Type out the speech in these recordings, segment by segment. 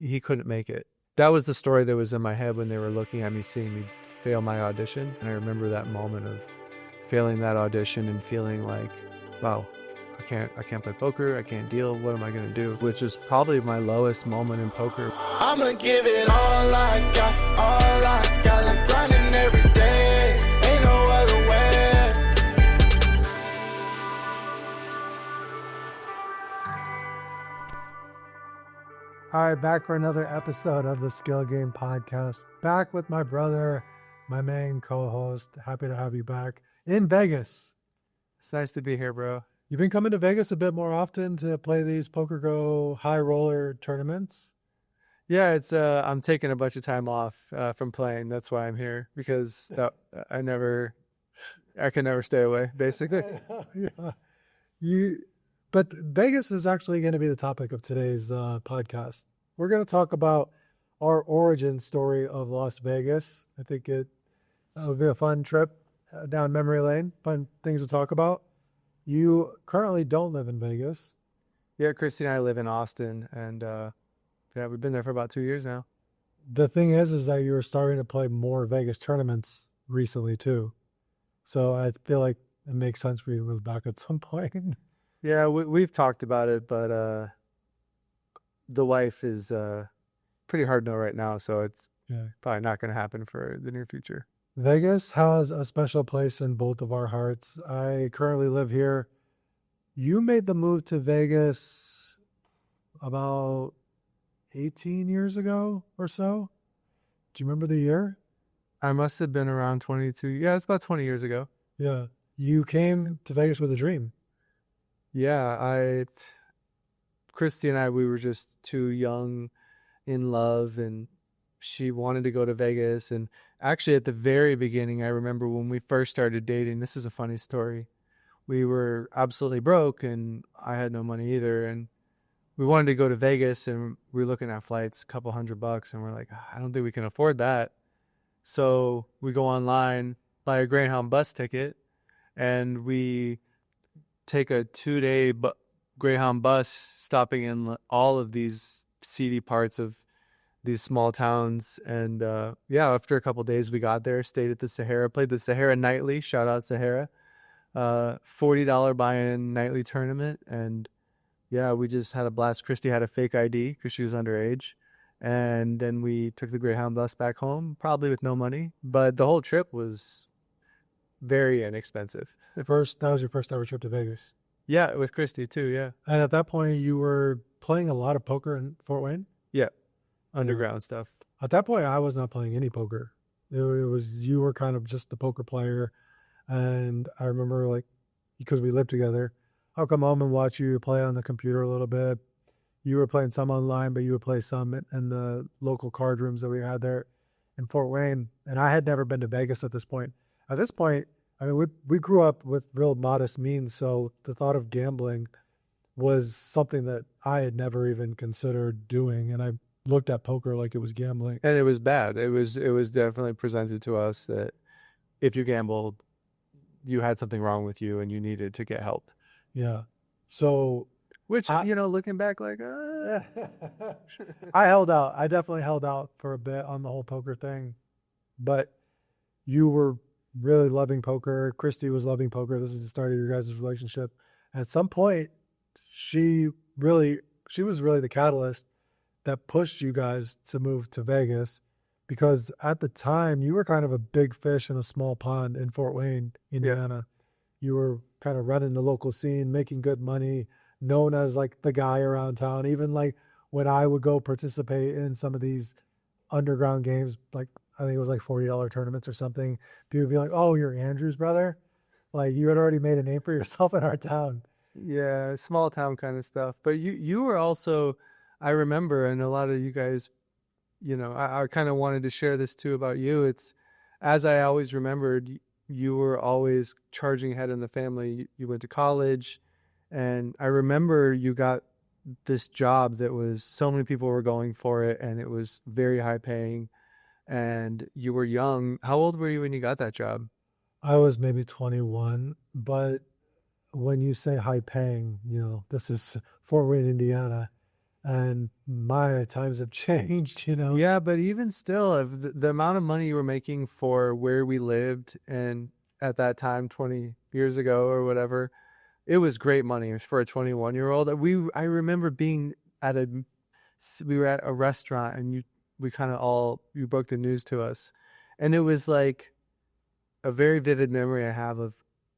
he couldn't make it. That was the story that was in my head when they were looking at me, seeing me fail my audition. And I remember that moment of failing that audition and feeling like, wow, I can't play poker. I can't deal. What am I going to do? Which is probably my lowest moment in poker. I'ma give it all I got, all I got. Like grinding every day, ain't no other way. All right, back for another episode of the Skill Game Podcast. Back with my brother, my main co-host. Happy to have you back in Vegas. It's nice to be here, bro. You've been coming to Vegas a bit more often to play these Poker Go high roller tournaments. Yeah, it's I'm taking a bunch of time off from playing. That's why I'm here, because I can never stay away, basically. Yeah. But Vegas is actually going to be the topic of today's podcast. We're going to talk about our origin story of Las Vegas. I think it'll be a fun trip down memory lane, fun things to talk about. You currently don't live in Vegas. Yeah, Christy and I live in Austin, and yeah, we've been there for about 2 years now. The thing is that you were starting to play more Vegas tournaments recently too. So I feel like it makes sense for you to move back at some point. Yeah, we've talked about it, but the wife is pretty hard no right now, so it's probably not going to happen for the near future. Vegas has a special place in both of our hearts. I currently live here. You made the move to Vegas about 18 years ago or so. Do you remember the year? I must have been around 22. Yeah, it's about 20 years ago. Yeah. You came to Vegas with a dream. Yeah, Christy and I, we were just too young in love, and she wanted to go to Vegas. And actually at the very beginning, I remember when we first started dating, this is a funny story. We were absolutely broke and I had no money either. And we wanted to go to Vegas, and we were looking at flights, a couple $100, and we're like, I don't think we can afford that. So we go online, buy a Greyhound bus ticket, and we take a 2-day Greyhound bus, stopping in all of these seedy parts of these small towns. And yeah, after a couple of days, we got there, stayed at the Sahara, played the Sahara nightly. Shout out Sahara. $40 buy-in nightly tournament. And yeah, we just had a blast. Christy had a fake ID because she was underage. And then we took the Greyhound bus back home, probably with no money. But the whole trip was very inexpensive. That was your first ever trip to Vegas. Yeah, with Christy too, yeah. And at that point, you were playing a lot of poker in Fort Wayne? Yeah, underground stuff. At that point, I was not playing any poker. It was, you were kind of just the poker player. And I remember, because we lived together, I'll come home and watch you play on the computer a little bit. You were playing some online, but you would play some in the local card rooms that we had there in Fort Wayne. And I had never been to Vegas at this point. At this point, I mean, we grew up with real modest means, so the thought of gambling was something that I had never even considered doing, and I looked at poker like it was gambling. And it was bad. It was definitely presented to us that if you gambled, you had something wrong with you and you needed to get help. Yeah. So, which, looking back, I held out. I definitely held out for a bit on the whole poker thing, but you were really loving poker. Christy was loving poker. This is the start of your guys' relationship. At some point, she was really the catalyst that pushed you guys to move to Vegas, because at the time you were kind of a big fish in a small pond in Fort Wayne, Indiana. Yeah. You were kind of running the local scene, making good money, known as the guy around town. Even when I would go participate in some of these underground games, I think it was $40 tournaments or something, people would be like, oh, you're Andrew's brother? You had already made a name for yourself in our town. Yeah, small town kind of stuff. But you were also, I remember, and a lot of you guys, I kind of wanted to share this too about you. It's, as I always remembered, you were always charging ahead in the family. You went to college, and I remember you got this job that was, so many people were going for it, and it was very high paying. And you were young. How old were you when you got that job? I was maybe 21, but when you say high paying, this is Fort Wayne, Indiana. And my times have changed, you know. Yeah, but even still, if the amount of money you were making for where we lived and at that time, 20 years ago or whatever, it was great money for a 21-year-old. I remember being at we were at a restaurant and we kind of all, you broke the news to us. And it was like a very vivid memory I have of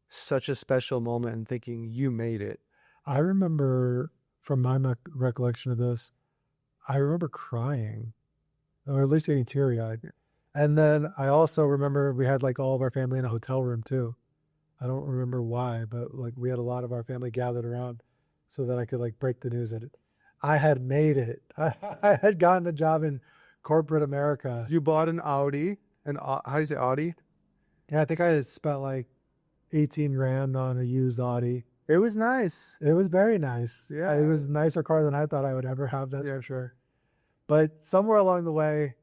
such a special moment and thinking you made it. I remember from my recollection of this, I remember crying, or at least getting teary eyed. And then I also remember we had like all of our family in a hotel room too. I don't remember why, but like we had a lot of our family gathered around so that I could like break the news that I had made it. I had gotten a job in corporate America. You bought an Audi, how do you say Audi? Yeah, I think I had spent like 18 grand on a used Audi. It was nice. It was very nice. Yeah. It was a nicer car than I thought I would ever have, that's for sure. But somewhere along the way,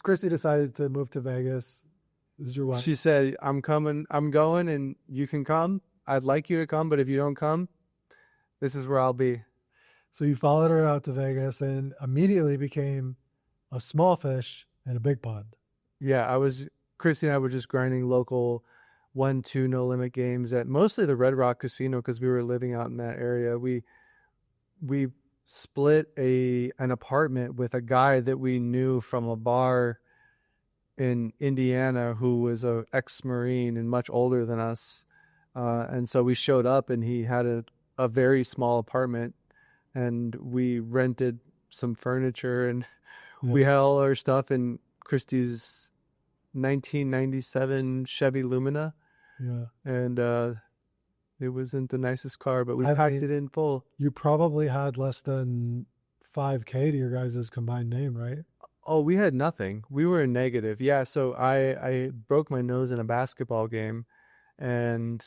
Christy decided to move to Vegas. It was your wife. She said, I'm going, and you can come. I'd like you to come, but if you don't come, this is where I'll be. So you followed her out to Vegas and immediately became a small fish in a big pond. Yeah, Christy and I were just grinding local 1-2 no limit games at mostly the Red Rock Casino because we were living out in that area. We split an apartment with a guy that we knew from a bar in Indiana who was a ex-Marine and much older than us. And so we showed up and he had a very small apartment and we rented some furniture and we had all our stuff in Christie's 1997 Chevy Lumina. Yeah. And it wasn't the nicest car, but we packed it in full. You probably had less than 5K to your guys' combined name, right? Oh, we had nothing. We were in negative. Yeah, so I broke my nose in a basketball game, and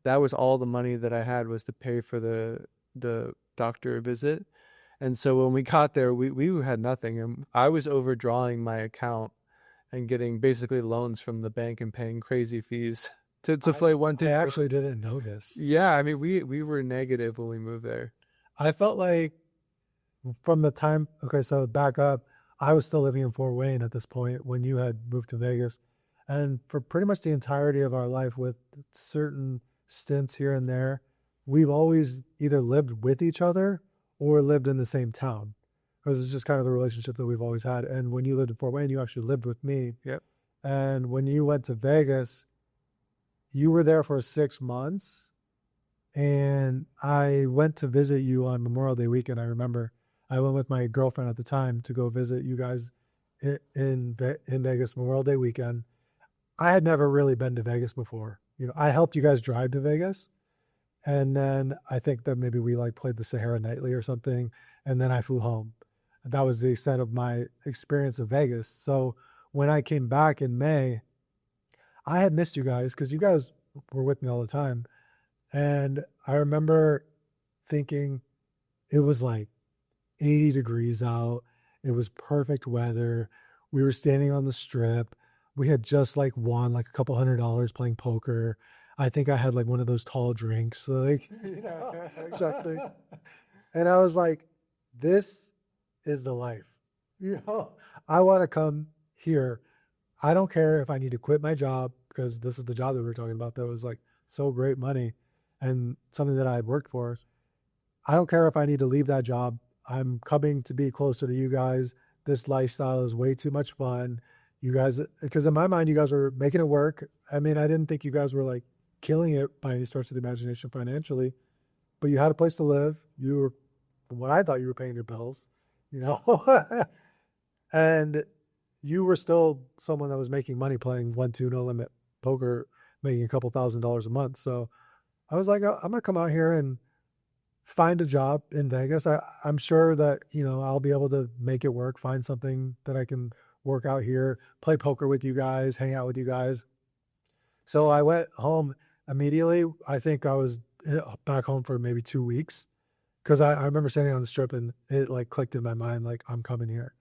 that was all the money that I had was to pay for the doctor visit. And so when we got there, we had nothing, and I was overdrawing my account and getting basically loans from the bank and paying crazy fees to play one team. I actually didn't know this. Yeah, I mean we were negative when we moved there. I felt like from the time, okay, so back up, I was still living in Fort Wayne at this point when you had moved to Vegas. And for pretty much the entirety of our life, with certain stints here and there, we've always either lived with each other or lived in the same town. Because it's just kind of the relationship that we've always had. And when you lived in Fort Wayne, you actually lived with me. Yep. And when you went to Vegas, you were there for 6 months. And I went to visit you on Memorial Day weekend, I remember. I went with my girlfriend at the time to go visit you guys in Vegas Memorial Day weekend. I had never really been to Vegas before. You know, I helped you guys drive to Vegas. And then I think that maybe we like played the Sahara Nightly or something. And then I flew home. That was the extent of my experience of Vegas. So when I came back in May, I had missed you guys because you guys were with me all the time. And I remember thinking it was like 80 degrees out. It was perfect weather. We were standing on the strip. We had just like won like a couple $100 playing poker. I think I had like one of those tall drinks, like, you know, exactly. And I was like, this is the life. You know, I want to come here. I don't care if I need to quit my job because this is the job that we were talking about that was like so great money and something that I had worked for. I don't care if I need to leave that job. I'm coming to be closer to you guys. This lifestyle is way too much fun. You guys, because in my mind, you guys were making it work. I mean, I didn't think you guys were like killing it by any stretch of the imagination financially, but you had a place to live. You were, from what I thought, you were paying your bills, you know, and you were still someone that was making money playing 1-2 no limit poker, making a couple $1,000s a month. So I was like, I'm going to come out here and find a job in Vegas. I'm sure that, you know, I'll be able to make it work, find something that I can work out here, play poker with you guys, hang out with you guys. So I went home immediately. I think I was back home for maybe 2 weeks because I remember standing on the strip and it like clicked in my mind, like, I'm coming here.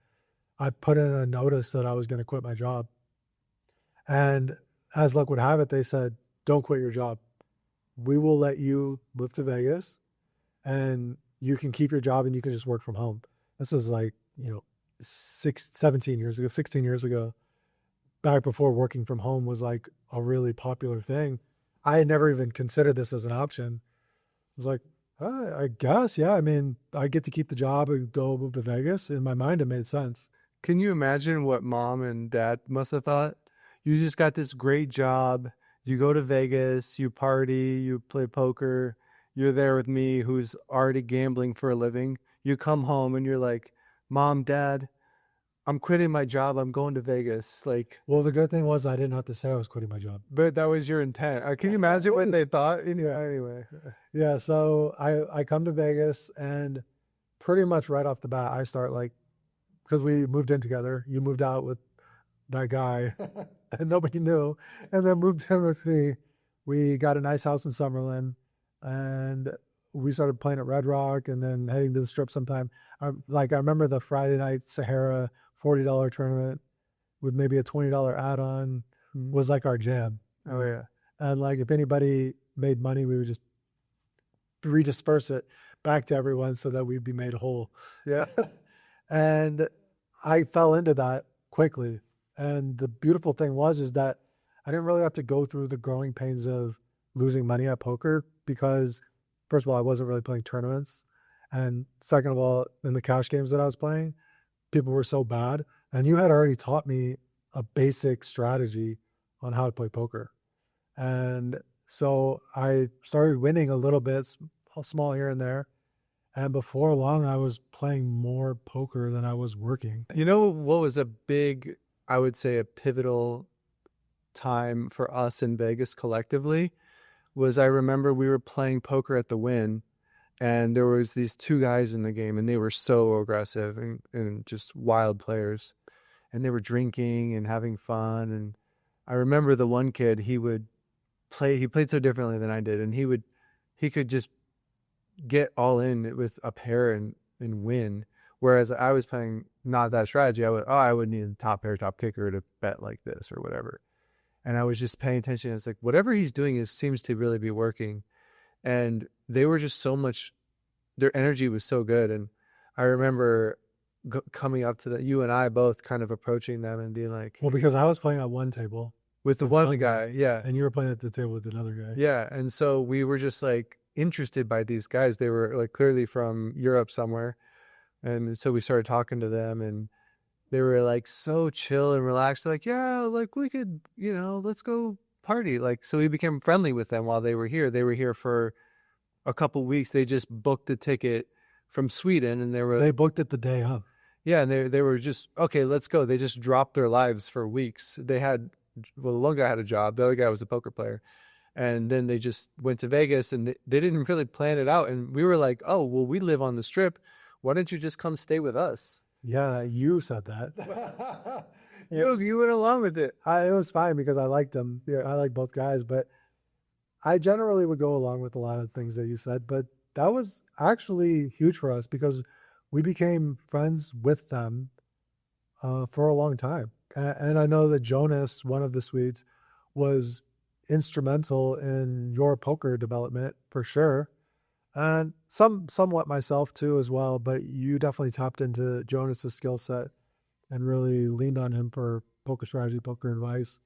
I put in a notice that I was going to quit my job. And as luck would have it, they said, don't quit your job. We will let you move to Vegas and you can keep your job and you can just work from home. This was like, 17 years ago, 16 years ago, back before working from home was like a really popular thing. I had never even considered this as an option. I was like, I guess, yeah. I mean, I get to keep the job and go move to Vegas. In my mind, it made sense. Can you imagine what mom and dad must have thought? You just got this great job. You go to Vegas, you party, you play poker. You're there with me, who's already gambling for a living. You come home and you're like, Mom, Dad, I'm quitting my job. I'm going to Vegas. Like, Well, the good thing was I didn't have to say I was quitting my job. but that was your intent. Can you imagine what they thought? Yeah. Anyway. Yeah, so I come to Vegas and pretty much right off the bat I start like, because we moved in together. You moved out with that guy and nobody knew, and then moved in with me. We got a nice house in Summerlin, and we started playing at Red Rock and then heading to the strip sometime. I remember the Friday night Sahara $40 tournament with maybe a $20 add-on was like our jam. Oh, yeah. And like if anybody made money, we would just redisperse it back to everyone so that we'd be made whole. Yeah. And I fell into that quickly. And the beautiful thing is that I didn't really have to go through the growing pains of losing money at poker because, first of all, I wasn't really playing tournaments. And second of all, in the cash games that I was playing, people were so bad. And you had already taught me a basic strategy on how to play poker. And so I started winning a little bit, small here and there. And before long, I was playing more poker than I was working. You know what was a big, I would say, a pivotal time for us in Vegas collectively was I remember we were playing poker at the Wynn, and there was these two guys in the game, and they were so aggressive and just wild players, and they were drinking and having fun. And I remember the one kid, he played so differently than I did, and he could just get all in with a pair and win. Whereas I was playing not that strategy. I would need a top pair, top kicker to bet like this or whatever. And I was just paying attention. It's like whatever he's doing seems to really be working. And they were just so much, their energy was so good. And I remember coming up to you and I both kind of approaching them and being like, Well, because I was playing at one table with the one guy, yeah. and you were playing at the table with another guy. Yeah. And so we were just like interested by these guys. They were like clearly from Europe somewhere. And so we started talking to them, and they were like so chill and relaxed. They're like, yeah, like we could, let's go party. Like, so we became friendly with them while they were here. They were here for a couple weeks. They just booked a ticket from Sweden, and They booked it the day of. yeah, and they were just, okay, let's go. They just dropped their lives for weeks. The one guy had a job. The other guy was a poker player. And then they just went to Vegas, and they didn't really plan it out. And we were like, oh, well, we live on the Strip. Why don't you just come stay with us? Yeah, you said that. You went along with it. It was fine because I liked them. Yeah, I like both guys, but I generally would go along with a lot of things that you said. But that was actually huge for us because we became friends with them for a long time. And I know that Jonas, one of the Swedes, was instrumental in your poker development for sure. And somewhat myself too as well, but you definitely tapped into Jonas's skill set and really leaned on him for poker strategy, poker advice.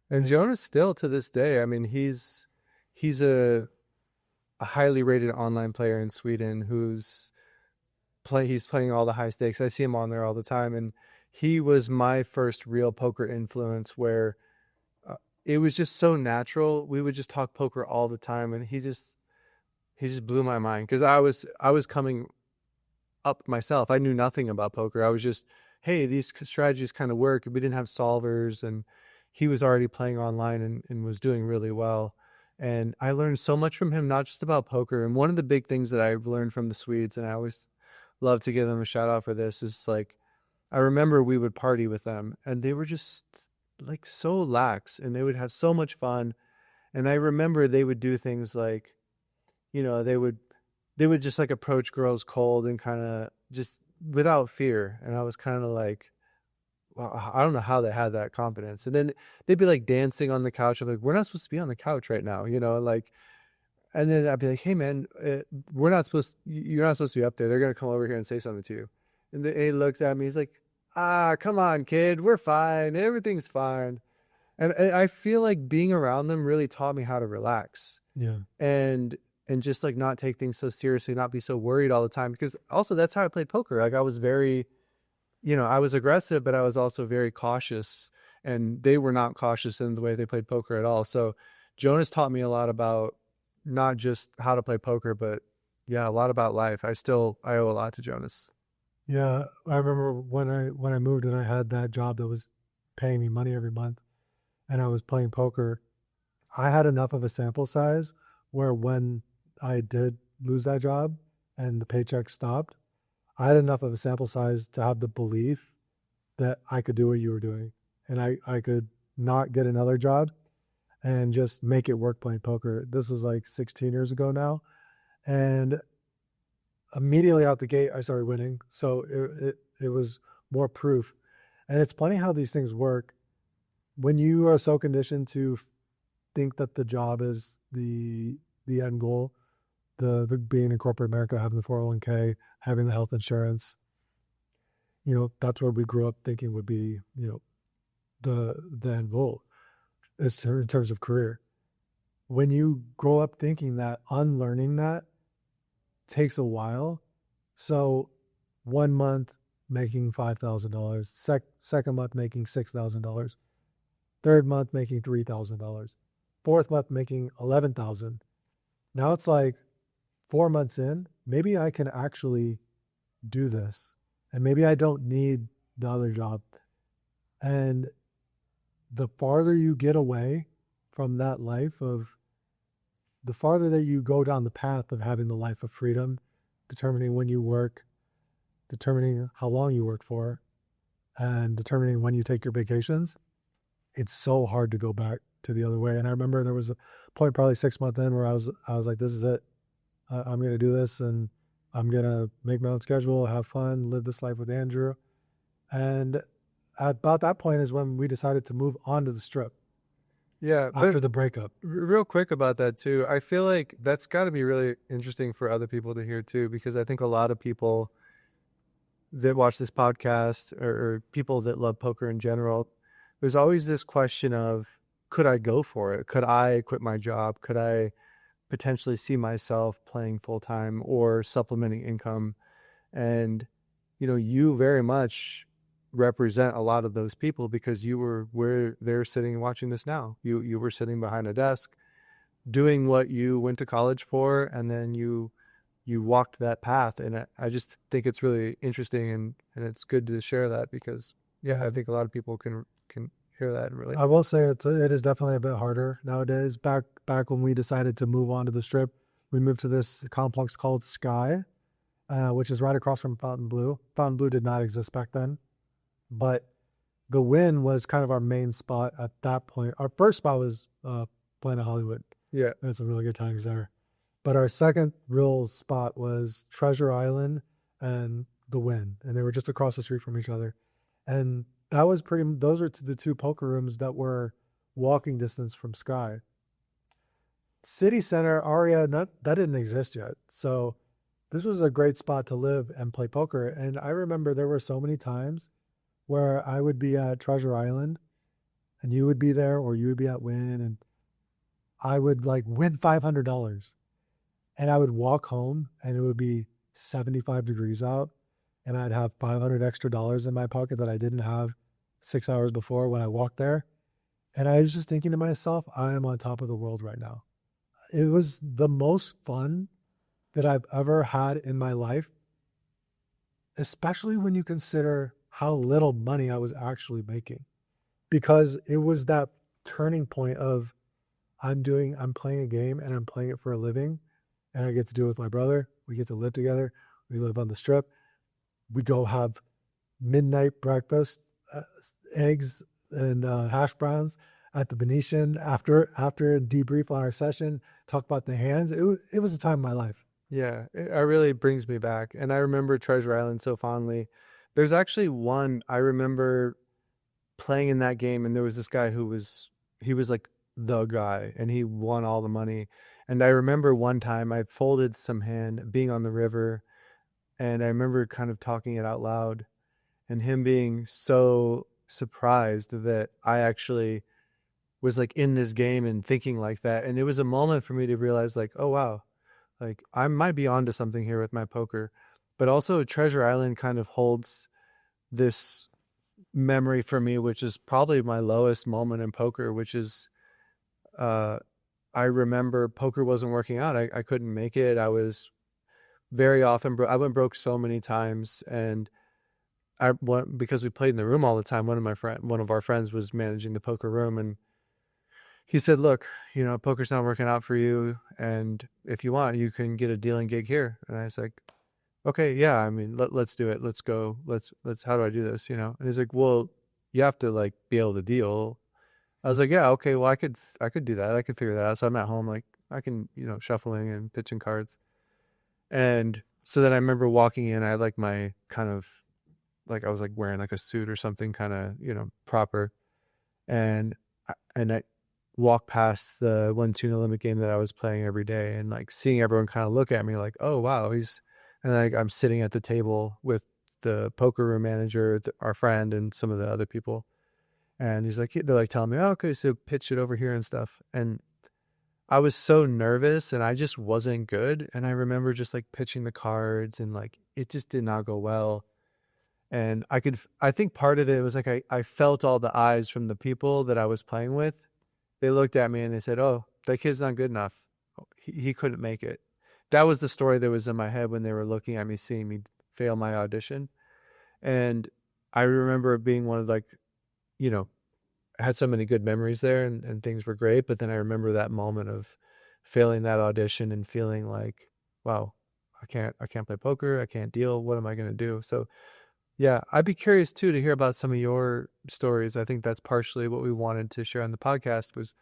And Jonas still to this day, I mean, he's a highly rated online player in Sweden he's playing all the high stakes. I see him on there all the time, and he was my first real poker influence where it was just so natural. We would just talk poker all the time, and he just blew my mind because I was coming up myself. I knew nothing about poker. I was just, hey, these strategies kind of work. We didn't have solvers, and he was already playing online and was doing really well. And I learned so much from him, not just about poker. And one of the big things that I've learned from the Swedes, and I always love to give them a shout out for this, is like, I remember we would party with them, and they were just like so lax, and they would have so much fun. And I remember they would do things like, they would just like approach girls cold and kind of just without fear. And I was kind of like, well, I don't know how they had that confidence. And then they'd be like dancing on the couch. I'm like, we're not supposed to be on the couch right now, like, And then I'd be like, "Hey, man, we're not supposed. You're not supposed to be up there. They're gonna come over here and say something to you." And then he looks at me. He's like, "Ah, come on, kid. We're fine. Everything's fine." And I feel like being around them really taught me how to relax Yeah. and just like not take things so seriously, not be so worried all the time. Because also that's how I played poker. Like I was very, I was aggressive, but I was also very cautious. And they were not cautious in the way they played poker at all. So Jonas taught me a lot about not just how to play poker, but yeah, a lot about life. I owe a lot to Jonas. Yeah. I remember when I moved and I had that job that was paying me money every month and I was playing poker, I had enough of a sample size where when I did lose that job and the paycheck stopped, I had enough of a sample size to have the belief that I could do what you were doing and I could not get another job and just make it work playing poker. This was like 16 years ago now. And immediately out the gate, I started winning. So it was more proof. And it's funny how these things work. When you are so conditioned to think that the job is the end goal, the being in corporate America, having the 401k, having the health insurance, that's where we grew up thinking would be, the end goal is in terms of career. When you grow up thinking that, unlearning that takes a while. So 1 month making $5,000, second month making $6,000, third month making $3,000, fourth month making 11,000. Now it's like 4 months in, maybe I can actually do this, and maybe I don't need the other job. And the farther you get away from that life of, the farther that you go down the path of having the life of freedom, determining when you work, determining how long you work for, and determining when you take your vacations, it's so hard to go back to the other way. And I remember there was a point probably 6 months in where I was like, this is it. I'm going to do this and I'm going to make my own schedule, have fun, live this life with Andrew. And at about that point is when we decided to move onto the strip Yeah, after but the breakup. real quick about that too. I feel like that's got to be really interesting for other people to hear too, because I think a lot of people that watch this podcast or people that love poker in general, there's always this question of, could I go for it? Could I quit my job? Could I potentially see myself playing full time or supplementing income? And, you very much represent a lot of those people because you were where they're sitting and watching this now. You were sitting behind a desk doing what you went to college for, and then you walked that path. And I just think it's really interesting, and it's good to share that because yeah, I think a lot of people can hear that and relate. I will say it is definitely a bit harder nowadays. Back when we decided to move on to the strip, we moved to this complex called Sky, which is right across from Fountain Blue. Fountain Blue did not exist back then, but the Win was kind of our main spot at that point. Our first spot was Planet Hollywood. Yeah. We had some really good times there. But our second real spot was Treasure Island and the Win, and they were just across the street from each other. And those are the two poker rooms that were walking distance from Sky. City Center, Aria, that didn't exist yet. So this was a great spot to live and play poker. And I remember there were so many times where I would be at Treasure Island and you would be there, or you would be at Win, and I would like win $500. And I would walk home and it would be 75 degrees out, and I'd have $500 extra in my pocket that I didn't have 6 hours before when I walked there. And I was just thinking to myself, I am on top of the world right now. It was the most fun that I've ever had in my life, especially when you consider how little money I was actually making, because it was that turning point of, I'm playing a game and I'm playing it for a living, and I get to do it with my brother. We get to live together. We live on the strip. We go have midnight breakfast, eggs and hash browns at the Venetian after a debrief on our session, talk about the hands. It was a time of my life. Yeah, it really brings me back. And I remember Treasure Island so fondly. There's actually one I remember playing in that game, and there was this guy he was like the guy, and he won all the money. And I remember one time I folded some hand being on the river, and I remember kind of talking it out loud and him being so surprised that I actually was like in this game and thinking like that. And it was a moment for me to realize like, oh wow, like I might be onto something here with my poker. But also Treasure Island kind of holds this memory for me, which is probably my lowest moment in poker, which is uh I remember poker wasn't working out. I couldn't make it. I was very often I went broke so many times, and because we played in the room all the time. One of our friends was managing the poker room, and he said, "Look, poker's not working out for you, and if you want, you can get a dealing gig here." And I was like, "Okay, yeah. I mean, let's do it. Let's go. Let's. How do I do this? And he's like, "Well, you have to like be able to deal." I was like, "Yeah, okay. Well, I could do that. I could figure that out." So I'm at home, like I can, shuffling and pitching cards. And so then I remember walking in. I had like my kind of like I was like wearing like a suit or something, kind of proper. And I walked past the one tuna limit game that I was playing every day, and like seeing everyone kind of look at me like, "Oh wow, he's," and like I'm sitting at the table with the poker room manager, our friend, and some of the other people. And they're like telling me, "Oh, okay, so pitch it over here and stuff." And I was so nervous and I just wasn't good. And I remember just like pitching the cards and like it just did not go well. And I think part of it was like I felt all the eyes from the people that I was playing with. They looked at me and they said, "Oh, that kid's not good enough. He couldn't make it." That was the story that was in my head when they were looking at me, seeing me fail my audition. And I remember being one of like, you know, I had so many good memories there, and things were great. But then I remember that moment of failing that audition and feeling like, wow, I can't play poker. I can't deal. What am I going to do? So yeah, I'd be curious too to hear about some of your stories. I think that's partially what we wanted to share on the podcast was,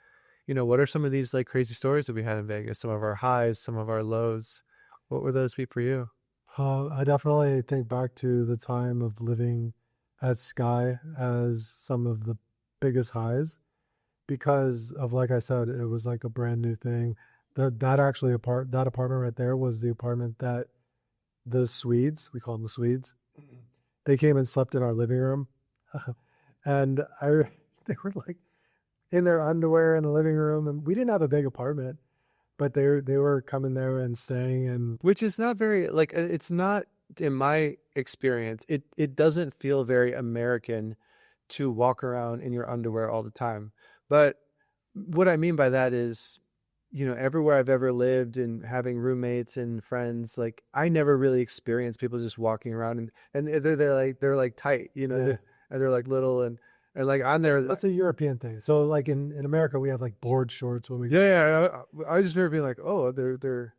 what are some of these like crazy stories that we had in Vegas? Some of our highs, some of our lows. What would those be for you? I definitely think back to the time of living at Sky as some of the biggest highs because of, like I said, it was like a brand new thing. That apartment right there was the apartment that the Swedes, we call them the Swedes, they came and slept in our living room. And they were like in their underwear in the living room, and we didn't have a big apartment, but they were coming there and staying. And Which is not very like it's not in my experience. It doesn't feel very American to walk around in your underwear all the time. But what I mean by that is, everywhere I've ever lived and having roommates and friends, like I never really experienced people just walking around and they're like tight, yeah, and they're like little and like on there. that's a European thing. So like in America, we have like board shorts when we, Yeah. I just remember being like, oh, they're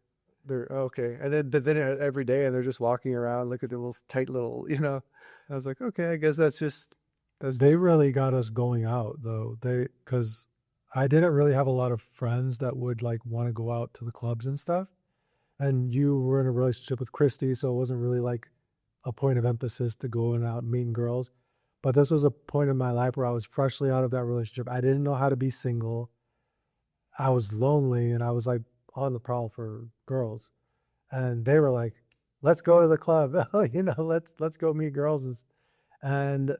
okay. And then, but then every day and they're just walking around, look at the little tight little. I was like, okay, I guess that's they really got us going out though. Because I didn't really have a lot of friends that would like want to go out to the clubs and stuff. And you were in a relationship with Christy, so it wasn't really like a point of emphasis to going out and meeting girls. But this was a point in my life where I was freshly out of that relationship. I didn't know how to be single. I was lonely and I was like on the prowl for girls. And they were like, let's go to the club. Let's go meet girls. And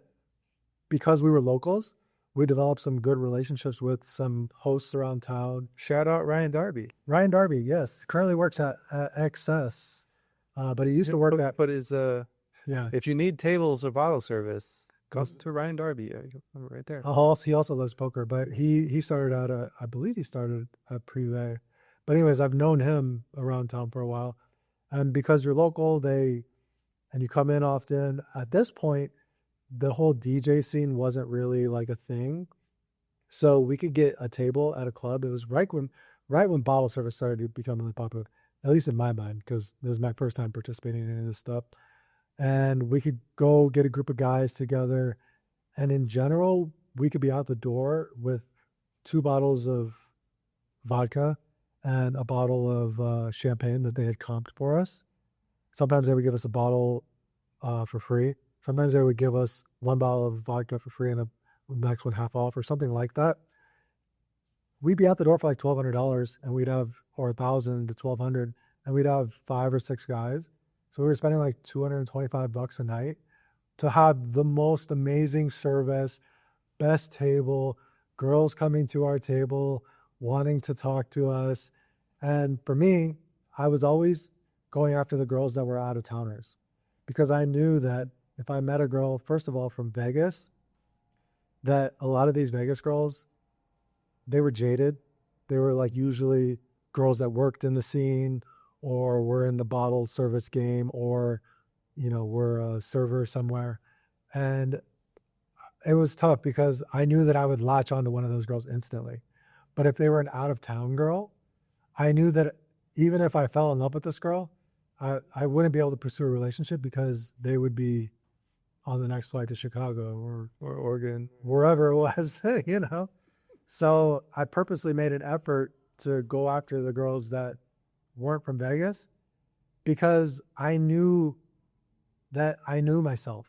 because we were locals, we developed some good relationships with some hosts around town. shout out Ryan Darby. Ryan Darby, yes, currently works at XS, but he used to work at, But is yeah. if you need tables or bottle service, go to Ryan Darby. I'm right there. He also loves poker, but he started out at, I believe he started at Privé. But anyways, I've known him around town for a while. And because you're local, and you come in often, at this point, the whole DJ scene wasn't really like a thing. So we could get a table at a club. It was right when bottle service started to become really popular, at least in my mind, because this is my first time participating in this stuff. And we could go get a group of guys together. And in general, we could be out the door with 2 bottles of vodka and a bottle of champagne that they had comped for us. Sometimes they would give us a bottle for free. Sometimes they would give us 1 bottle of vodka for free and the next one half off or something like that. we'd be out the door for like $1,200, and we'd have, or 1,000 to 1,200, and we'd have 5 or 6 guys. So we were spending like $225 a night to have the most amazing service, best table, girls coming to our table, wanting to talk to us. And for me, I was always going after the girls that were out of towners, because I knew that if I met a girl, first of all, from Vegas, that a lot of these Vegas girls, they were jaded. They were like usually girls that worked in the scene or were in the bottle service game, or, were a server somewhere. And it was tough because I knew that I would latch onto one of those girls instantly. But if they were an out of town girl, I knew that even if I fell in love with this girl, I wouldn't be able to pursue a relationship because they would be on the next flight to Chicago or Oregon, wherever it was, So I purposely made an effort to go after the girls that weren't from Vegas, because I knew myself.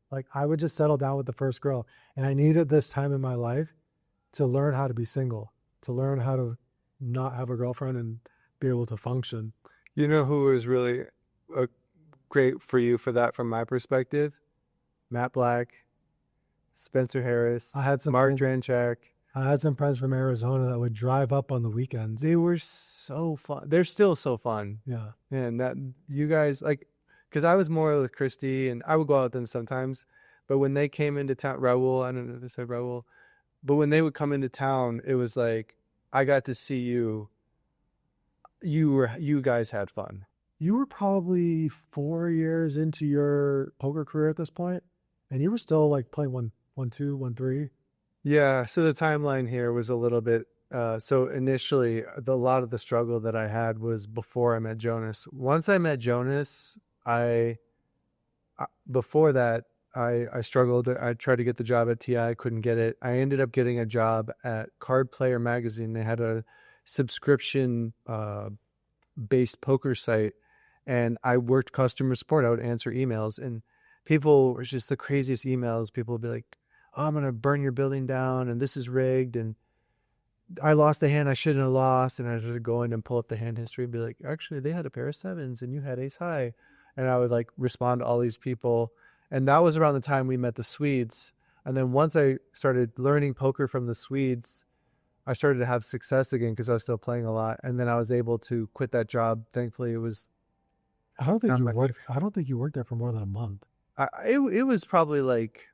Like, I would just settle down with the first girl, and I needed this time in my life to learn how to be single, to learn how to not have a girlfriend and be able to function. You know who was really great for you for that, from my perspective? Matt Black, Spencer Harris, Mark Dranchak. I had some friends from Arizona that would drive up on the weekends. They were so fun. They're still so fun. Yeah. And that you guys, like, because I was more with Christy, and I would go out with them sometimes. But when they came into town, Raul, I don't know if I said Raul, but when they would come into town, it was like, I got to see you. You guys had fun. You were probably 4 years into your poker career at this point, and you were still like playing 1-2, 1-3. Yeah. So the timeline here was a little bit. So initially, a lot of the struggle that I had was before I met Jonas. Once I met Jonas, before that, I struggled. I tried to get the job at TI, couldn't get it. I ended up getting a job at Card Player Magazine. They had a subscription based poker site, and I worked customer support. I would answer emails, and people were just the craziest emails. People would be like, "Oh, I'm gonna burn your building down, and this is rigged, and I lost the hand I shouldn't have lost." And I would go in and pull up the hand history and be like, "Actually, they had a pair of sevens, and you had ace high." And I would like respond to all these people. And that was around the time we met the Swedes. And then once I started learning poker from the Swedes, I started to have success again because I was still playing a lot. And then I was able to quit that job. Thankfully, it was. I don't think you worked there for more than a month. It was probably like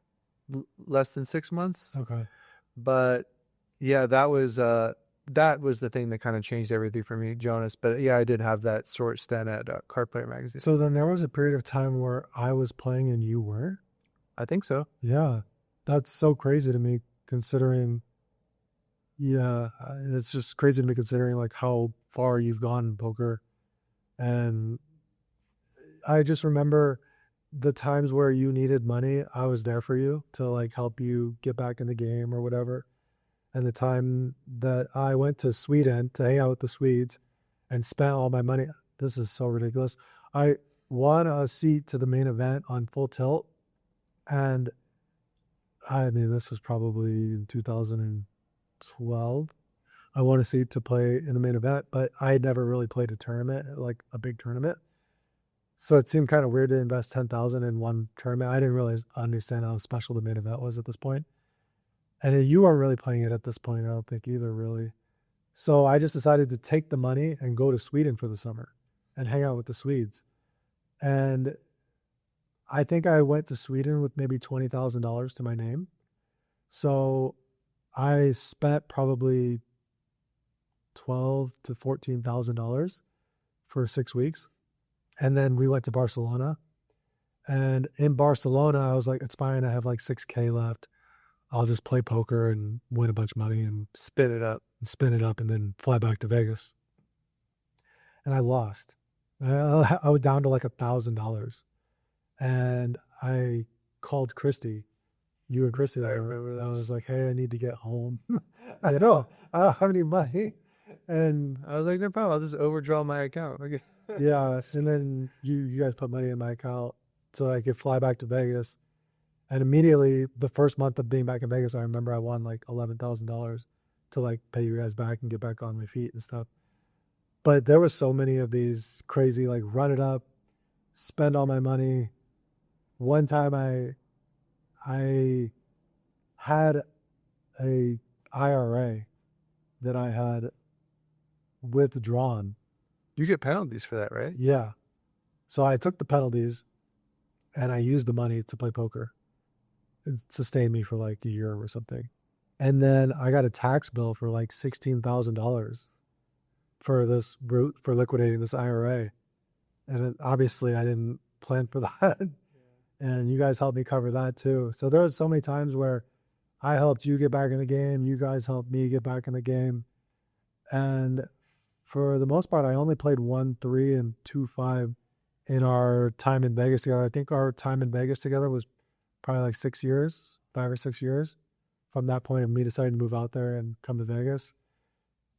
less than 6 months. Okay. But yeah, that was the thing that kind of changed everything for me, Jonas. But yeah, I did have that short stint at Card Player Magazine. So then there was a period of time where I was playing and you were? I think so. Yeah. That's so crazy to me, considering, it's just crazy to me considering like how far you've gone in poker. And I just remember the times where you needed money, I was there for you to like help you get back in the game or whatever. And the time that I went to Sweden to hang out with the Swedes and spent all my money, this is so ridiculous. I won a seat to the main event on Full Tilt. And I mean, this was probably in 2012. I won a seat to play in the main event, but I had never really played a tournament, like a big tournament. So it seemed kind of weird to invest $10,000 in one tournament. I didn't really understand how special the main event was at this point. And you weren't really playing it at this point, I don't think either, really. So I just decided to take the money and go to Sweden for the summer and hang out with the Swedes. And I think I went to Sweden with maybe $20,000 to my name. So I spent probably $12,000 to $14,000 for 6 weeks. And then we went to Barcelona. And in Barcelona, I was like, it's fine. I have like $6,000 left. I'll just play poker and win a bunch of money and spin it up and then fly back to Vegas. And I lost. I was down to like $1,000. And I called Christy, you and Christy. I remember that. I was like, hey, I need to get home. I don't have any money. And I was like, no problem. I'll just overdraw my account. Okay. Yeah. And then you guys put money in my account so I could fly back to Vegas. And immediately, the first month of being back in Vegas, I remember I won like $11,000 to like pay you guys back and get back on my feet and stuff. But there was so many of these crazy, like run it up, spend all my money. One time I had a IRA that I had withdrawn. You get penalties for that, right? Yeah. So I took the penalties and I used the money to play poker. It sustained me for like a year or something. And then I got a tax bill for like $16,000 for this route for liquidating this IRA. And obviously I didn't plan for that. And you guys helped me cover that too. So there was so many times where I helped you get back in the game. You guys helped me get back in the game. And for the most part, I only played 1-3 and 2-5 in our time in Vegas together. I think our time in Vegas together was probably like 6 years, 5 or 6 years from that point of me deciding to move out there and come to Vegas.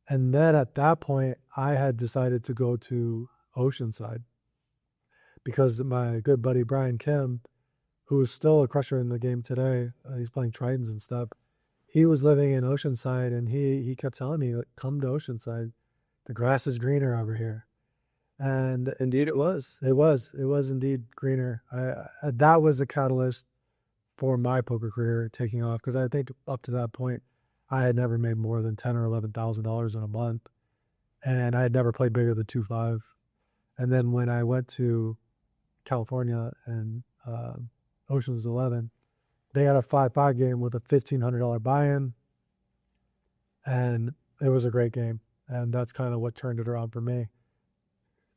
And then at that point, I had decided to go to Oceanside because my good buddy Brian Kim, who is still a crusher in the game today, he's playing Tritons and stuff. He was living in Oceanside, and he kept telling me, like, come to Oceanside. The grass is greener over here. And Indeed, it was. it was indeed greener. That was a catalyst for my poker career taking off, because I think up to that point, I had never made more than $10,000 or $11,000 in a month, and I had never played bigger than 2-5. And then when I went to California and Ocean's 11, they had a 5-5 game with a $1,500 buy-in, and it was a great game. And that's kind of what turned it around for me.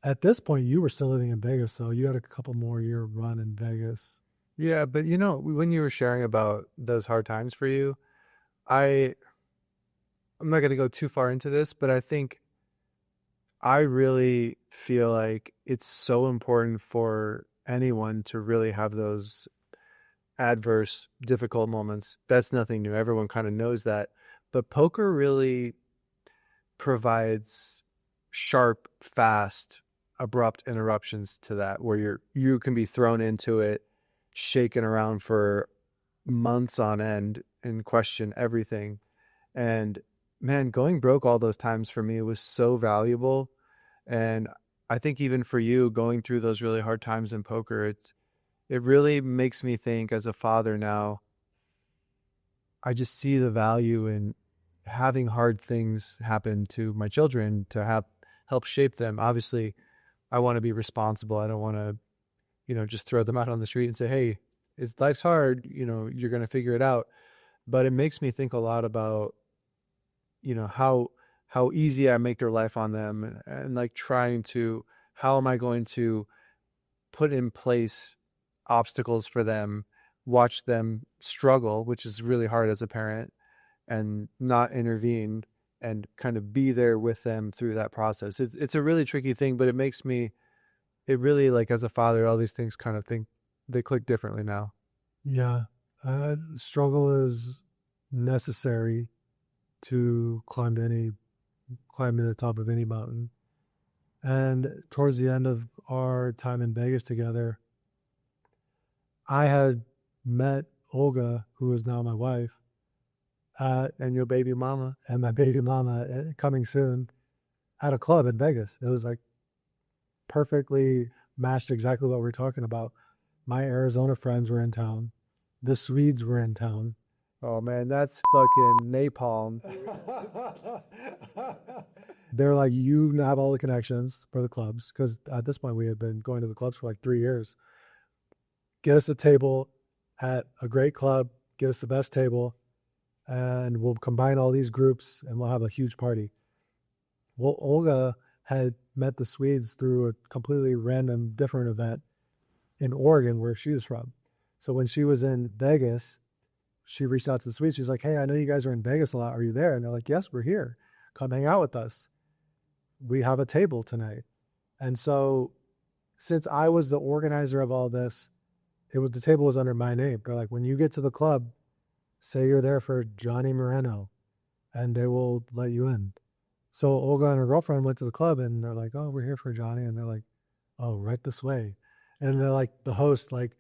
At this point, you were still living in Vegas, so you had a couple more year run in Vegas. Yeah, but you know, when you were sharing about those hard times for you, I'm not going to go too far into this, but I think I really feel like it's so important for anyone to really have those adverse, difficult moments. That's nothing new. Everyone kind of knows that. But poker really provides sharp, fast, abrupt interruptions to that, where you can be thrown into it, shaken around for months on end and question everything. And man, going broke all those times for me was so valuable. And I think even for you, going through those really hard times in poker, it really makes me think, as a father now, I just see the value in having hard things happen to my children to help shape them. Obviously, I want to be responsible. I don't want to, just throw them out on the street and say, hey, life's hard, you're going to figure it out. But it makes me think a lot about, how easy I make their life on them, and like how am I going to put in place obstacles for them, watch them struggle, which is really hard as a parent, and not intervene and kind of be there with them through that process. It's a really tricky thing, but it really, like, as a father, all these things kind of they click differently now. Yeah. Struggle is necessary to climb to the top of any mountain. And towards the end of our time in Vegas together, I had met Olga, who is now my wife, And your baby mama. and my baby mama coming soon, at a club in Vegas. It was like perfectly matched exactly what we're talking about. My Arizona friends were in town. The Swedes were in town. Oh man, that's fucking napalm. They're like, you have all the connections for the clubs, because at this point we had been going to the clubs for like 3 years. Get us a table at a great club, get us the best table, and we'll combine all these groups and we'll have a huge party. Well, Olga had met the Swedes through a completely random different event in Oregon, where she was from. So when she was in Vegas, she reached out to the Swedes. She's like, hey, I know you guys are in Vegas a lot. Are you there? And they're like, yes, we're here. Come hang out with us. We have a table tonight. And so since I was the organizer of all this, the table was under my name. They're like, when you get to the club, say you're there for Johnny Moreno, and they will let you in. So Olga and her girlfriend went to the club, and they're like, oh, we're here for Johnny. And they're like, oh, right this way. And they're like, the host like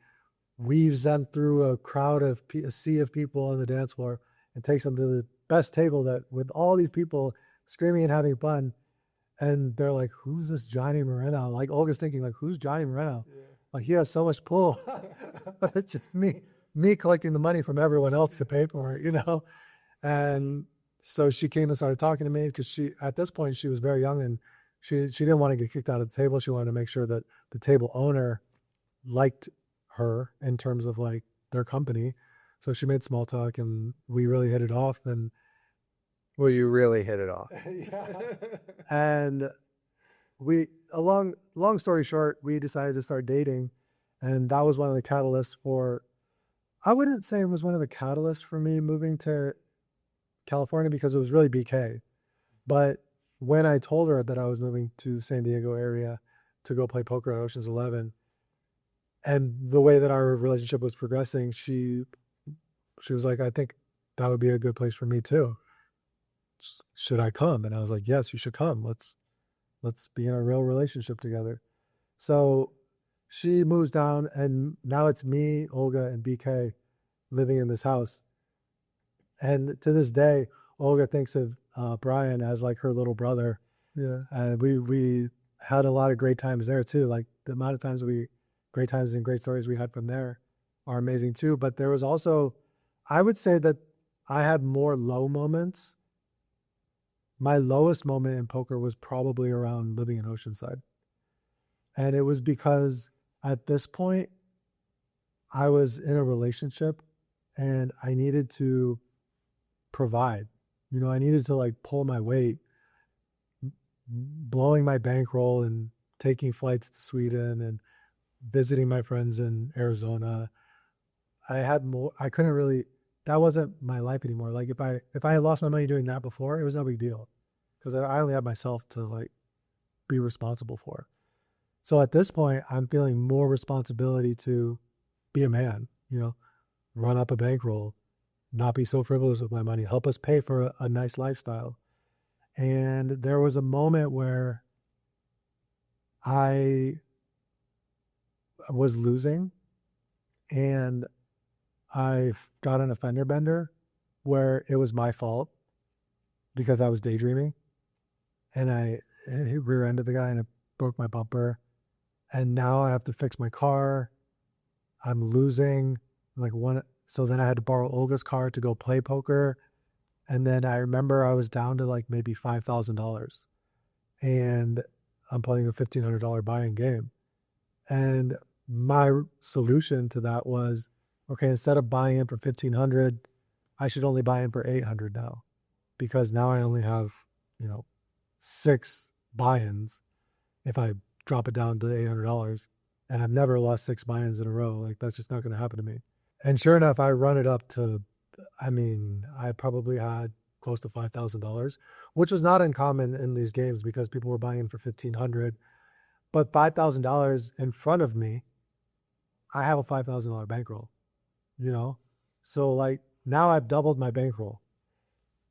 weaves them through a sea of people on the dance floor and takes them to the best table that with all these people screaming and having fun. And they're like, who's this Johnny Moreno? Like Olga's thinking, like, who's Johnny Moreno? Yeah. Like he has so much pull. But it's just me collecting the money from everyone else to pay for it, you know? And so she came and started talking to me because she, at this point, she was very young and she didn't want to get kicked out of the table. She wanted to make sure that the table owner liked her in terms of like their company. So she made small talk and we really hit it off. And Well, you really hit it off. yeah. And we, long story short, we decided to start dating. And that was one of the catalysts for, I wouldn't say it was one of the catalysts for me moving to California because it was really BK. But when I told her that I was moving to San Diego area to go play poker at Ocean's 11, and the way that our relationship was progressing, she was like, I think that would be a good place for me too. Should I come? And I was like, yes, you should come. Let's be in a real relationship together. So she moves down and now it's me, Olga, and BK living in this house. And to this day, Olga thinks of Brian as like her little brother. Yeah. And we had a lot of great times there too. Like the amount of times great times and great stories we had from there are amazing too. But there was also, I would say that I had more low moments. My lowest moment in poker was probably around living in Oceanside. And it was because at this point, I was in a relationship and I needed to provide. You know, I needed to like pull my weight, blowing my bankroll and taking flights to Sweden and visiting my friends in Arizona. I couldn't really, that wasn't my life anymore. Like if I had lost my money doing that before, it was no big deal because I only had myself to like be responsible for. So at this point, I'm feeling more responsibility to be a man, you know, run up a bankroll, not be so frivolous with my money, help us pay for a nice lifestyle. And there was a moment where I was losing and I got on a fender bender where it was my fault because I was daydreaming and I hit rear-ended the guy and it broke my bumper. And now I have to fix my car. I'm losing so then I had to borrow Olga's car to go play poker. And then I remember I was down to like maybe $5,000 and I'm playing a $1,500 buy-in game. And my solution to that was, okay, instead of buying in for $1,500, I should only buy in for $800 now, because now I only have, 6 buy-ins if I drop it down to $800, and I've never lost 6 buy-ins in a row. Like that's just not going to happen to me. And sure enough, I run it up to, I probably had close to $5,000, which was not uncommon in these games because people were buying in for $1,500, but $5,000 in front of me, I have a $5,000 bankroll. So like now I've doubled my bankroll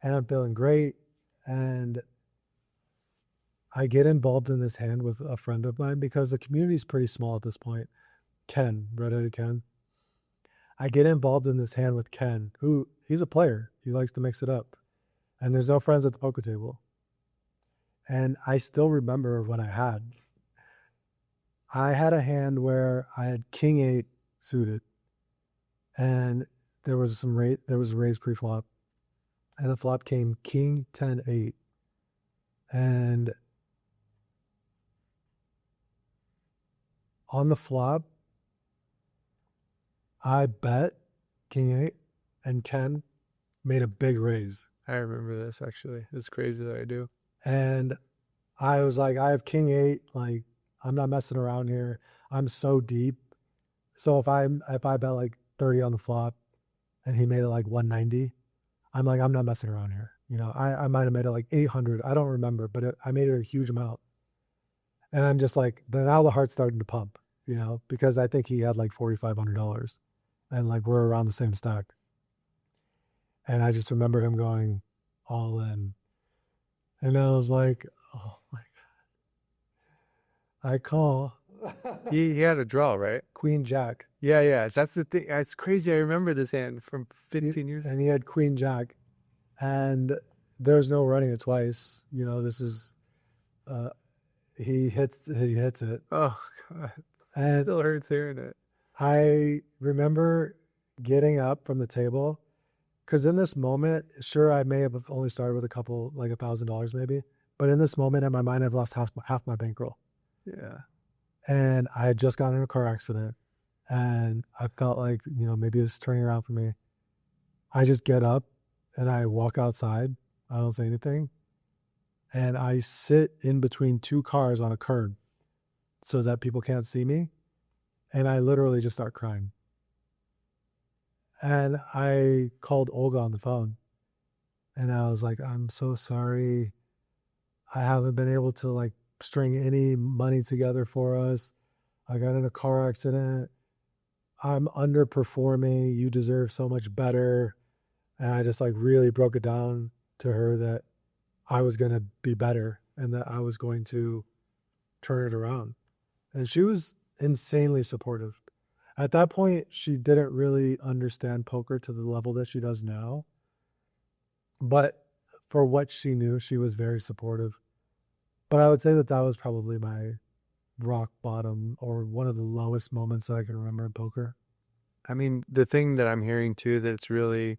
and I'm feeling great. And I get involved in this hand with a friend of mine because the community is pretty small at this point. Ken, redheaded Ken. I get involved in this hand with Ken, who he's a player. He likes to mix it up. And there's no friends at the poker table. And I still remember what I had. I had a hand where I had King 8 suited. And there was a raise pre-flop, and the flop came King 10-8, and on the flop, I bet King 8, and Ken made a big raise. I remember this actually. It's crazy that I do. And I was like, I have King 8, like I'm not messing around here. I'm so deep. So if I bet like 30 on the flop and he made it like 190, I'm like, I'm not messing around here. I might have made it like 800. I don't remember, but I made it a huge amount. And I'm just like, now the heart's starting to pump, because I think he had like $4,500 and like we're around the same stack. And I just remember him going all in. And I was like, oh my God. I call. He had a draw, right? Queen Jack. Yeah. That's the thing. It's crazy. I remember this hand from 15 years ago. And he had Queen Jack. and there's no running it twice. You know, this is uh, he hits it, Oh God, and still hurts hearing it. I remember getting up from the table because in this moment, sure, I may have only started with a couple, like $1,000 maybe, but in this moment, in my mind, I've lost half my bankroll, Yeah. and I had just gotten in a car accident, and I felt like maybe it's turning around for me. I just get up and I walk outside. I don't say anything, and I sit in between two cars on a curb so that people can't see me, and I literally just start crying. And I called Olga on the phone and I was like, I'm so sorry. I haven't been able to like string any money together for us. I got in a car accident. I'm underperforming. You deserve so much better. And I just like really broke it down to her that I was going to be better and that I was going to turn it around. And she was insanely supportive. At that point, she didn't really understand poker to the level that she does now. But for what she knew, she was very supportive. But I would say that that was probably my rock bottom or one of the lowest moments that I can remember in poker. I mean, the thing that I'm hearing too that's really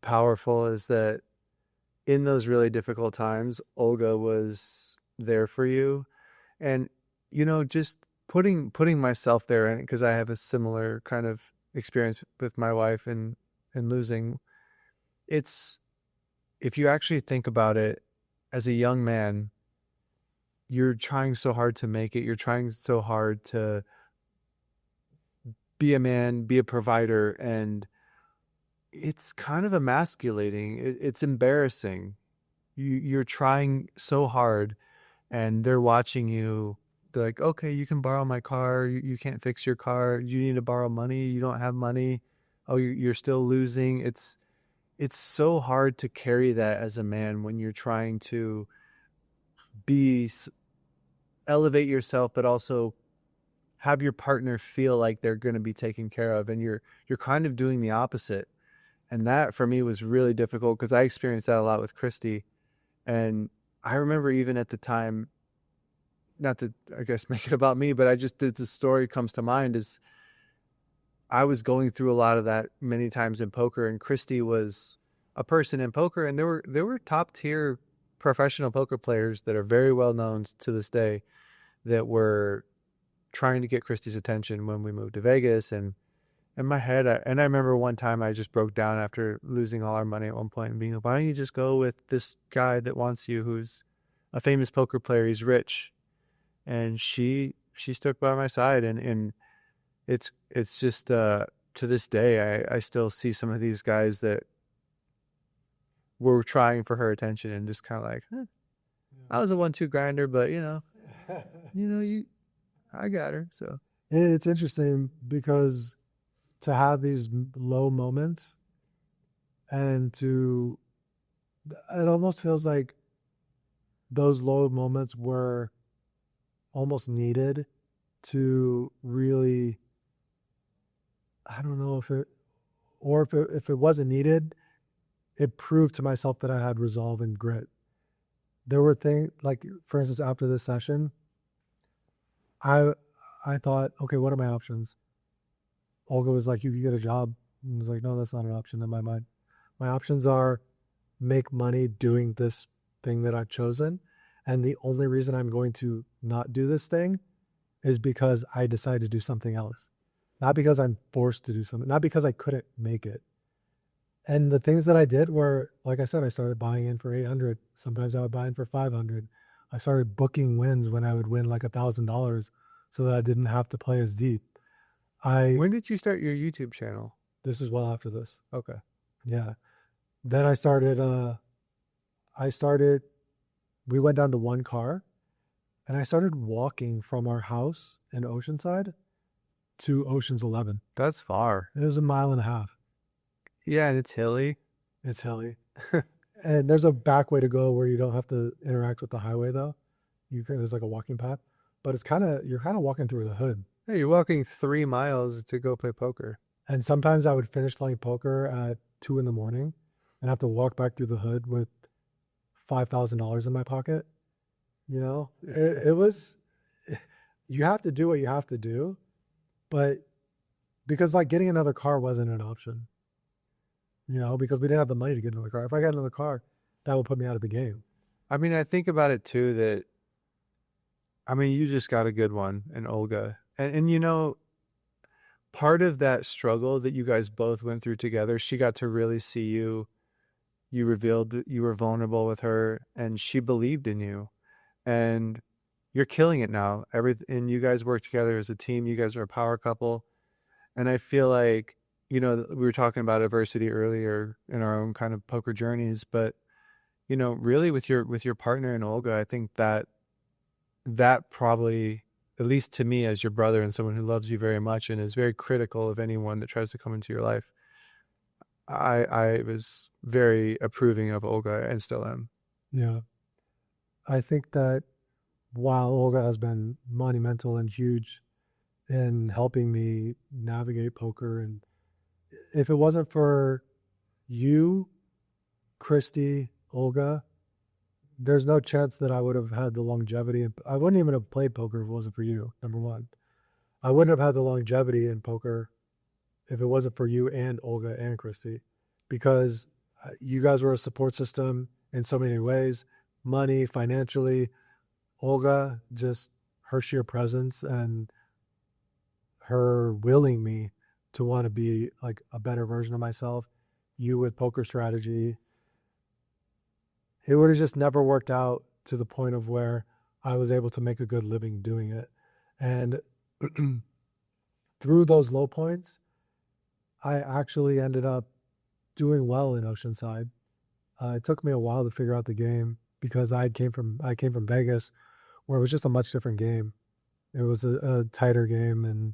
powerful is that in those really difficult times, Olga was there for you. And, just putting myself there in it, because I have a similar kind of experience with my wife and losing. It's, if you actually think about it, as a young man, you're trying so hard to make it. You're trying so hard to be a man, be a provider, and it's kind of emasculating. It's embarrassing. You're trying so hard, and they're watching you. They're like, okay, you can borrow my car. You can't fix your car. You need to borrow money. You don't have money. Oh, you're still losing. It's so hard to carry that as a man when you're trying to be elevate yourself, but also have your partner feel like they're going to be taken care of, and you're kind of doing the opposite. And that for me was really difficult because I experienced that a lot with Christy. And I remember even at the time, not to, I guess, make it about me, but the story comes to mind is I was going through a lot of that many times in poker, and Christy was a person in poker, and there were top tier professional poker players that are very well known to this day that were trying to get Christy's attention when we moved to Vegas. And in my head, I remember one time I just broke down after losing all our money at one point and being like, why don't you just go with this guy that wants you, who's a famous poker player, he's rich. And she stuck by my side, and it's just to this day I still see some of these guys that were trying for her attention and just kind of like, I was a 1-2 grinder, but I got her. So It's interesting because to have these low moments and it almost feels like those low moments were almost needed to really, I don't know if it wasn't needed, it proved to myself that I had resolve and grit. There were things like, for instance, after this session, I thought, okay, what are my options? Olga was like, you could get a job. And I was like, no, that's not an option in my mind. My options are make money doing this thing that I've chosen. And the only reason I'm going to not do this thing is because I decided to do something else. Not because I'm forced to do something, not because I couldn't make it. And the things that I did were, like I said, I started buying in for 800. Sometimes I would buy in for 500. I started booking wins when I would win like $1,000 so that I didn't have to play as deep. when did you start your YouTube channel? This is well after this. Okay. Yeah. Then I started, we went down to one car and I started walking from our house in Oceanside to Ocean's 11. That's far. It was a mile and a half. Yeah, and it's hilly. It's hilly. And there's a back way to go where you don't have to interact with the highway though. There's like a walking path, but you're kind of walking through the hood. Hey, you're walking 3 miles to go play poker. And sometimes I would finish playing poker at 2 a.m. and have to walk back through the hood with $5,000 in my pocket. It was, you have to do what you have to do, but because like getting another car wasn't an option, because we didn't have the money to get another car. If I got another car, that would put me out of the game. I mean, I think about it too that, I mean, you just got a good one in Olga. And part of that struggle that you guys both went through together, she got to really see you. You revealed that you were vulnerable with her and she believed in you. And you're killing it now. And you guys work together as a team. You guys are a power couple. And I feel like, we were talking about adversity earlier in our own kind of poker journeys, but really with your partner in Olga, I think that probably, at least to me as your brother and someone who loves you very much and is very critical of anyone that tries to come into your life, I was very approving of Olga and still am. Yeah. I think that while Olga has been monumental and huge in helping me navigate poker, and if it wasn't for you, Christy, Olga, there's no chance that I would have had the longevity. I wouldn't even have played poker if it wasn't for you, number one. I wouldn't have had the longevity in poker if it wasn't for you and Olga and Christy, because you guys were a support system in so many ways, money, financially. Olga, just her sheer presence and her willing me to want to be like a better version of myself. You with poker strategy, it would have just never worked out to the point of where I was able to make a good living doing it. And through those low points, I actually ended up doing well in Oceanside. It took me a while to figure out the game because I came from Vegas, where it was just a much different game. It was a tighter game, and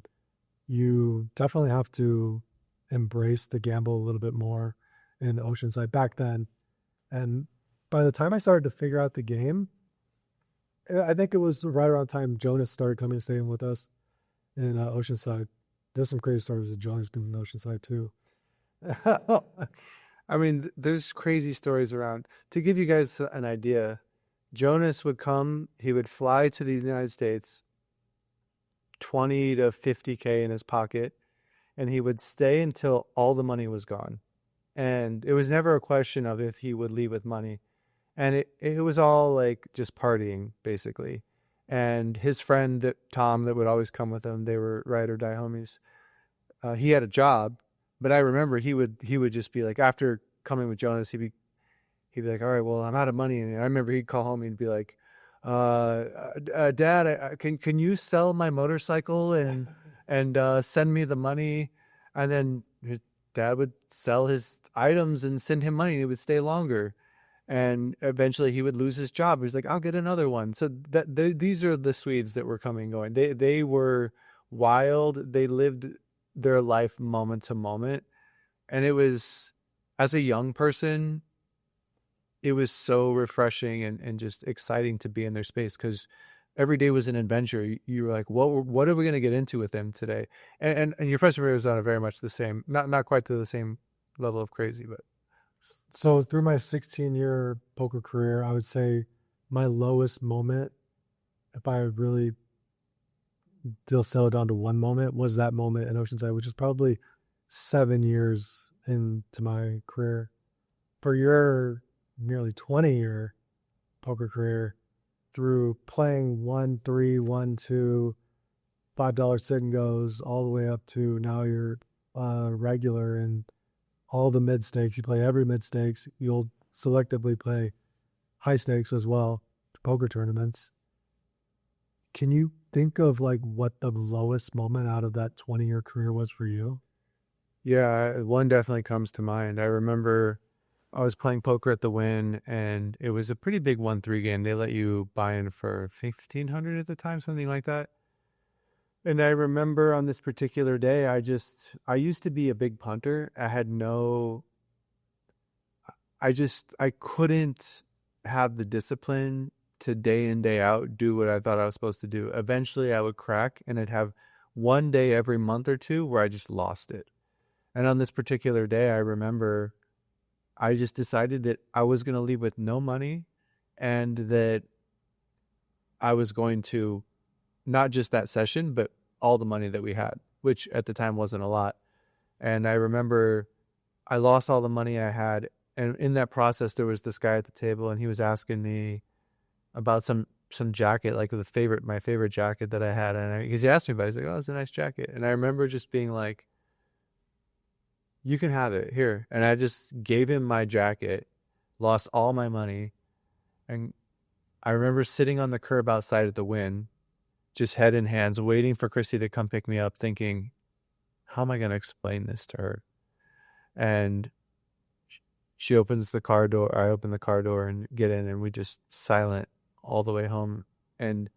you definitely have to embrace the gamble a little bit more in Oceanside back then. And by the time I started to figure out the game, I think it was right around the time Jonas started coming and staying with us in Oceanside. There's some crazy stories of Jonas being in Oceanside too. I mean, there's crazy stories around. To give you guys an idea, Jonas would come, he would fly to the United States, 20 to 50K in his pocket, and he would stay until all the money was gone. And it was never a question of if he would leave with money. And it was all like just partying, basically. And his friend, Tom, that would always come with him, they were ride or die homies. He had a job, but I remember he would just be like, after coming with Jonas, he'd be like, all right, well, I'm out of money. And I remember he'd call home and he'd be like, Dad, can you sell my motorcycle and send me the money? And then his dad would sell his items and send him money, and it would stay longer. And eventually he would lose his job. He was like, I'll get another one. So these are the Swedes that were coming and going. They were wild. They lived their life moment to moment. And it was, as a young person, it was so refreshing and just exciting to be in their space, because every day was an adventure. You were like, what are we going to get into with them today? And your freshman year was on a very much the same, not quite to the same level of crazy, but. So through my 16-year poker career, I would say my lowest moment, if I really distill it down to one moment, was that moment in Oceanside, which is probably 7 years into my career. For your nearly 20-year poker career, through playing 1-3, 1-2, $5 sit and goes, all the way up to now you're regular and all the mid stakes. You play every mid stakes. You'll selectively play high stakes as well, poker tournaments. Can you think of like what the lowest moment out of that 20-year career was for you? Yeah, one definitely comes to mind. I remember I was playing poker at the Wynn, and it was a pretty big 1-3 game. They let you buy in for $1,500 at the time, something like that. And I remember on this particular day, I used to be a big punter. I couldn't have the discipline to day in, day out, do what I thought I was supposed to do. Eventually I would crack, and I'd have one day every month or two where I just lost it. And on this particular day, I remember I just decided that I was going to leave with no money, and that I was going to, not just that session, but all the money that we had, which at the time wasn't a lot. And I remember I lost all the money I had. And in that process, there was this guy at the table, and he was asking me about some jacket, like my favorite jacket that I had. And because he asked me about it, he's like, "Oh, it's a nice jacket." And I remember just being like, "You can have it here." And I just gave him my jacket, lost all my money. And I remember sitting on the curb outside at the Wynn, just head in hands, waiting for Christy to come pick me up, thinking, how am I going to explain this to her? And she opens the car door. I open the car door and get in, and we just silent all the way home. And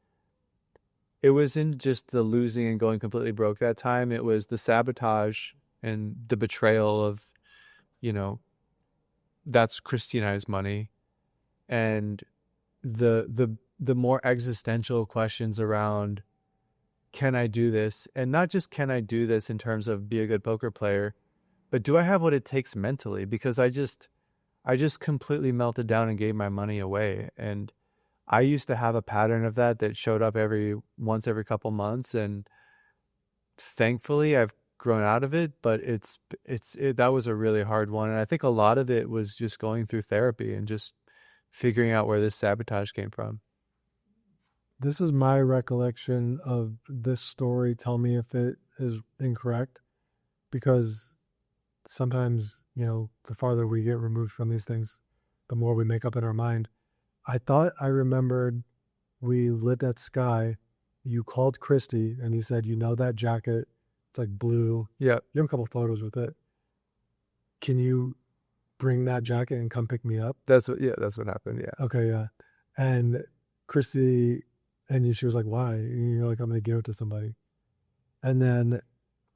it wasn't just the losing and going completely broke that time. It was the sabotage and the betrayal of, you know, that's Christy and I's money. And the more existential questions around, can I do this? And not just can I do this in terms of be a good poker player, but do I have what it takes mentally? Because I just completely melted down and gave my money away. And I used to have a pattern of that showed up every couple months, and thankfully I've grown out of it, but that was a really hard one. And I think a lot of it was just going through therapy and just figuring out where this sabotage came from. This is my recollection of this story. Tell me if it is incorrect, because sometimes, the farther we get removed from these things, the more we make up in our mind. I thought I remembered we lived at Sky. You called Christy and you said, that jacket, it's like blue. Yeah. You have a couple photos with it. Can you bring that jacket and come pick me up? That's what happened. Yeah. Okay. Yeah. And Christy, she was like, why? And you're like, I'm going to give it to somebody. And then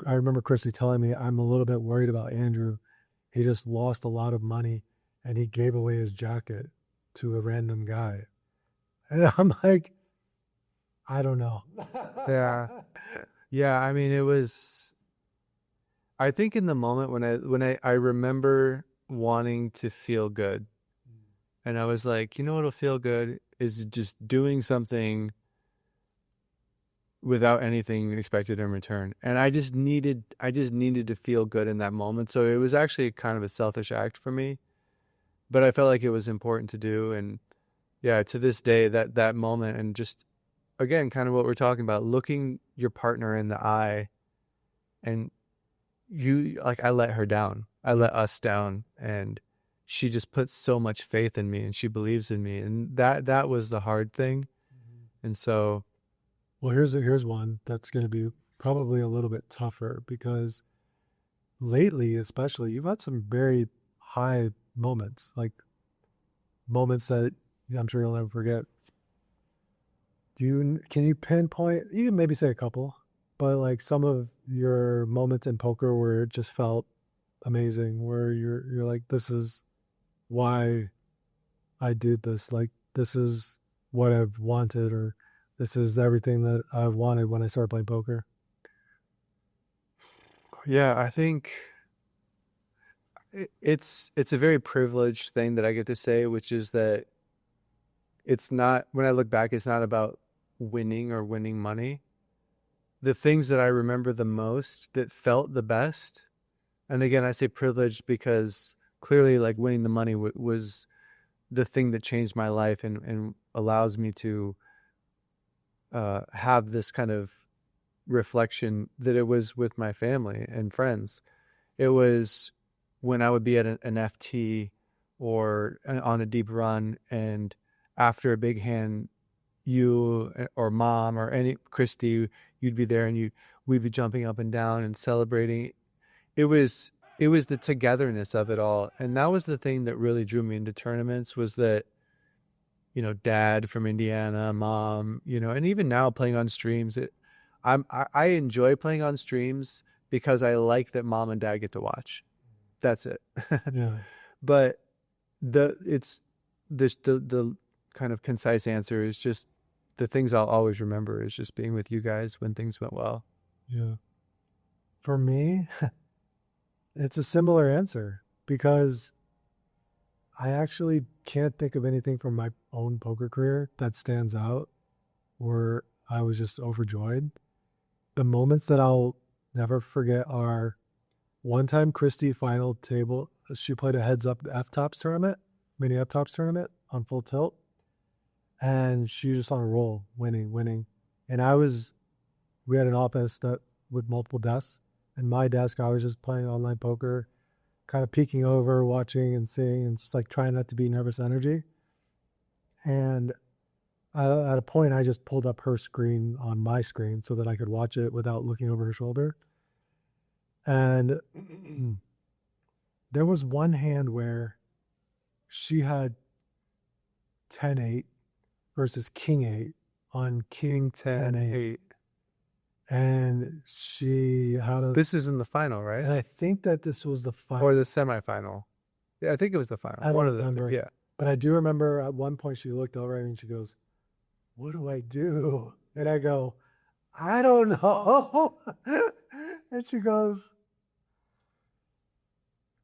I remember Christy telling me, I'm a little bit worried about Andrew. He just lost a lot of money and he gave away his jacket to a random guy. And I'm like, I don't know. Yeah. Yeah. I mean, I think in the moment when I remember wanting to feel good, and I was like, what'll feel good is just doing something without anything expected in return. And I just needed to feel good in that moment. So it was actually kind of a selfish act for me, but I felt like it was important to do. And yeah, to this day, that moment, and just, again, kind of what we're talking about, looking your partner in the eye, and I let her down. I let us down, and she just puts so much faith in me, and she believes in me. And that was the hard thing. Mm-hmm. And so, well, here's one that's going to be probably a little bit tougher, because lately, especially, you've had some very high moments, like moments that I'm sure you'll never forget. Can you pinpoint, you can maybe say a couple, but like some of your moments in poker where it just felt amazing, where you're like, this is why I did this, like this is what I've wanted, or this is everything that I've wanted when I started playing poker? Yeah, I think it's a very privileged thing that I get to say, which is that it's not, when I look back, it's not about winning or winning money. The things that I remember the most that felt the best, and again, I say privileged because clearly, like, winning the money was the thing that changed my life and allows me to have this kind of reflection, that it was with my family and friends. It was when I would be at an FT or on a deep run, and after a big hand, you or mom or Christy, you'd be there, and we'd be jumping up and down and celebrating. It was the togetherness of it all. And that was the thing that really drew me into tournaments, was that, dad from Indiana, mom, and even now playing on streams, I enjoy playing on streams because I like that mom and dad get to watch. That's it. Yeah. But the kind of concise answer is just the things I'll always remember is just being with you guys when things went well. Yeah. For me, it's a similar answer, because I actually can't think of anything from my own poker career that stands out where I was just overjoyed. The moments that I'll never forget are one time Christy final table, she played a heads up F tops tournament, mini F tops tournament on full tilt. And she was just on a roll, winning. And we had an office that with multiple desks. And my desk, I was just playing online poker, kind of peeking over, watching and seeing, and just like trying not to be nervous energy. And at a point, I just pulled up her screen on my screen so that I could watch it without looking over her shoulder. And there was one hand where she had 10-8 versus King 8 on King 10-8. And she had a. This is in the final, right? And I think that this was the final. Or the semifinal. Yeah, I think it was the final. I don't One of remember. Yeah. But I do remember at one point she looked over at me and she goes, "What do I do?" And I go, "I don't know." And she goes,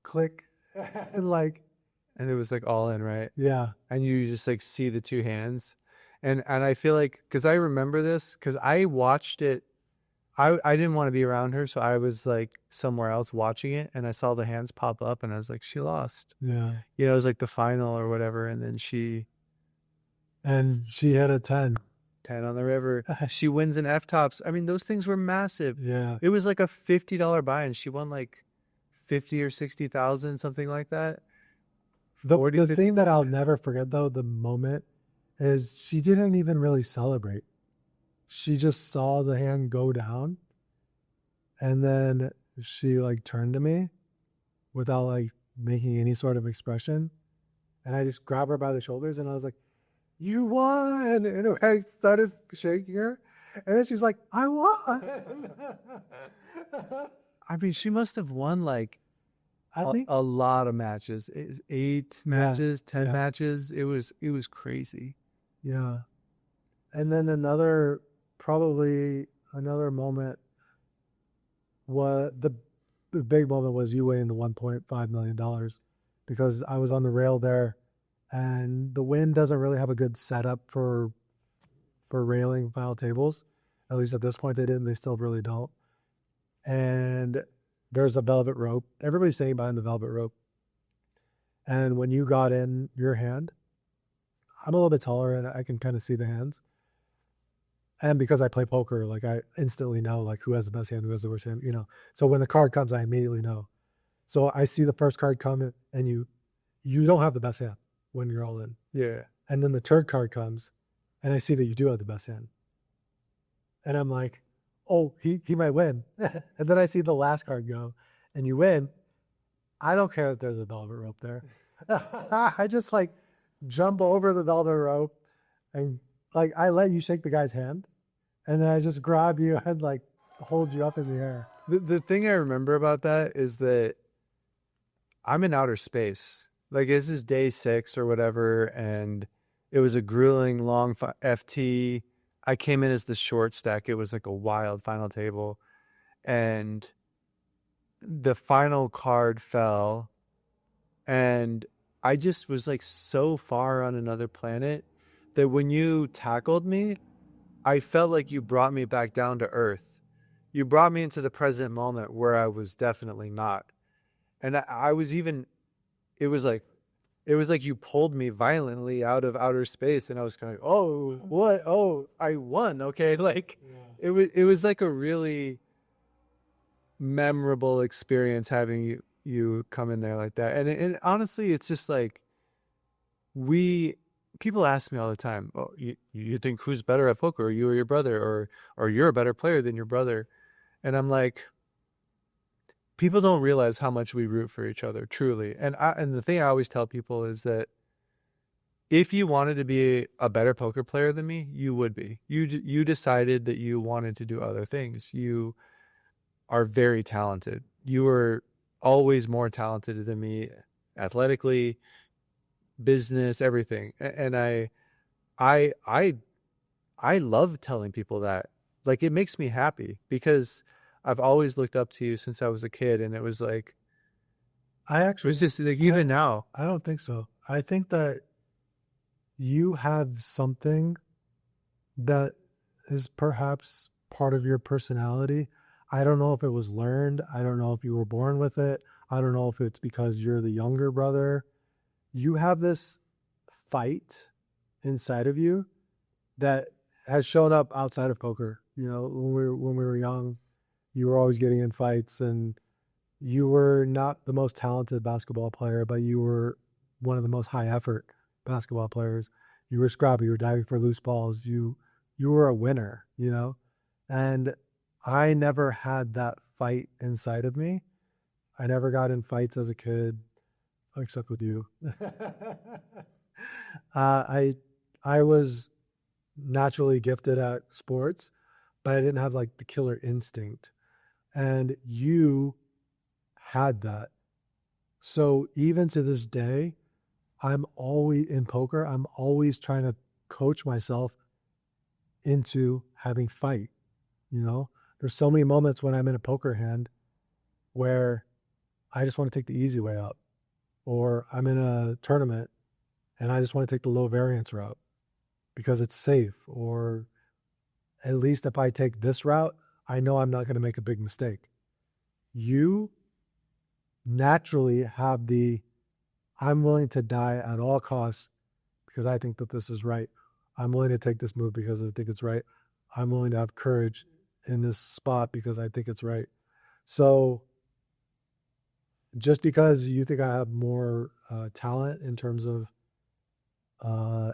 "Click." And like, And it was like all in, right? yeah. And you just like see the two hands. And I feel like, because I remember this, because I watched it. I didn't want to be around her, so I was like somewhere else watching it, and I saw the hands pop up, and I was like, she lost. Yeah. You know, it was like the final or whatever, and then And she had a 10. 10 on the river. She wins in F-tops. I mean, those things were massive. Yeah. It was like a $50 buy, and she won like 50 or 60,000, something like that. The 40, thing that I'll never forget, though, the moment is she didn't even really celebrate. She just saw the hand go down, and then she like turned to me without like making any sort of expression, and I just grabbed her by the shoulders and I was like, "You won!" And I started shaking her, and then she's like, "I won." I mean, she must have won like I think a lot of matches. 8 matches, 10 yeah. matches. It was crazy. Yeah. And then probably another moment was the big moment was you winning the $1.5 million, because I was on the rail there, and the Win doesn't really have a good setup for railing final tables. At least at this point they didn't. They still really don't. And there's a velvet rope. Everybody's staying behind the velvet rope. And when you got in your hand, I'm a little bit taller and I can kind of see the hands. And because I play poker, like I instantly know like who has the best hand, who has the worst hand, you know. So when the card comes, I immediately know. So I see the first card come and you don't have the best hand when you're all in. Yeah. And then the third card comes and I see that you do have the best hand. And I'm like, oh, he might win. And then I see the last card go and you win. I don't care if there's a velvet rope there. I just like jump over the velvet rope and like I let you shake the guy's hand, and then I just grab you and like hold you up in the air. The thing I remember about that is that I'm in outer space. Like this is day 6 or whatever, and it was a grueling long FT. I came in as the short stack. It was like a wild final table, and the final card fell, and I just was like so far on another planet that when you tackled me, I felt like you brought me back down to earth. You brought me into the present moment where I was definitely not. And I was even, it was like you pulled me violently out of outer space, and I was kind of like, oh, what? Oh, I won. Okay. Like it was like a really memorable experience having you come in there like that. And honestly, it's just like people ask me all the time, oh, you think who's better at poker, or you or your brother, or you're a better player than your brother? And I'm like, people don't realize how much we root for each other, truly. And the thing I always tell people is that if you wanted to be a better poker player than me, you would be. You decided that you wanted to do other things. You are very talented. You are always more talented than me athletically, business, everything. And I love telling people that. Like, it makes me happy because I've always looked up to you since I was a kid, and it was like, I it actually was just like, even now. I don't think so. I think that you have something that is perhaps part of your personality. I don't know if it was learned. I don't know if you were born with it. I don't know if it's because you're the younger brother. You have this fight inside of you that has shown up outside of poker. You know, when we were young, you were always getting in fights, and you were not the most talented basketball player, but you were one of the most high effort basketball players. You were scrappy, you were diving for loose balls, you were a winner, you know? And I never had that fight inside of me. I never got in fights as a kid, except with you. I was naturally gifted at sports, but I didn't have like the killer instinct. And you had that. So even to this day, I'm always in poker, I'm always trying to coach myself into having fight. You know, there's so many moments when I'm in a poker hand where I just want to take the easy way out, or I'm in a tournament and I just want to take the low variance route because it's safe, or at least if I take this route, I know I'm not going to make a big mistake. You naturally have the I'm willing to die at all costs because I think that this is right. I'm willing to take this move because I think it's right. I'm willing to have courage in this spot because I think it's right. So just because you think I have more talent in terms of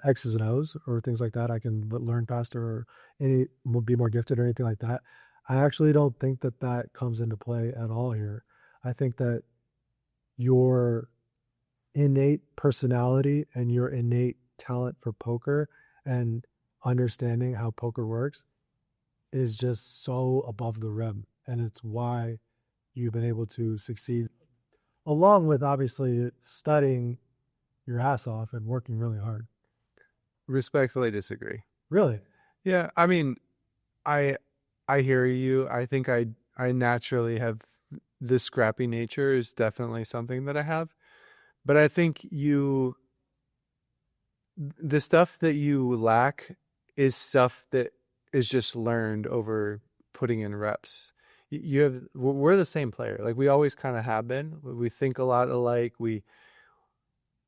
X's and O's or things like that, I can learn faster or be more gifted or anything like that. I actually don't think that that comes into play at all here. I think that your innate personality and your innate talent for poker and understanding how poker works is just so above the rim. And it's why you've been able to succeed, along with obviously studying your ass off and working really hard. Respectfully disagree. Really? Yeah, I mean, I I hear you. I think I naturally have this scrappy nature is definitely something that I have. But I think the stuff that you lack is stuff that is just learned over putting in reps. You have we're the same player. Like we always kind of have been. We think a lot alike.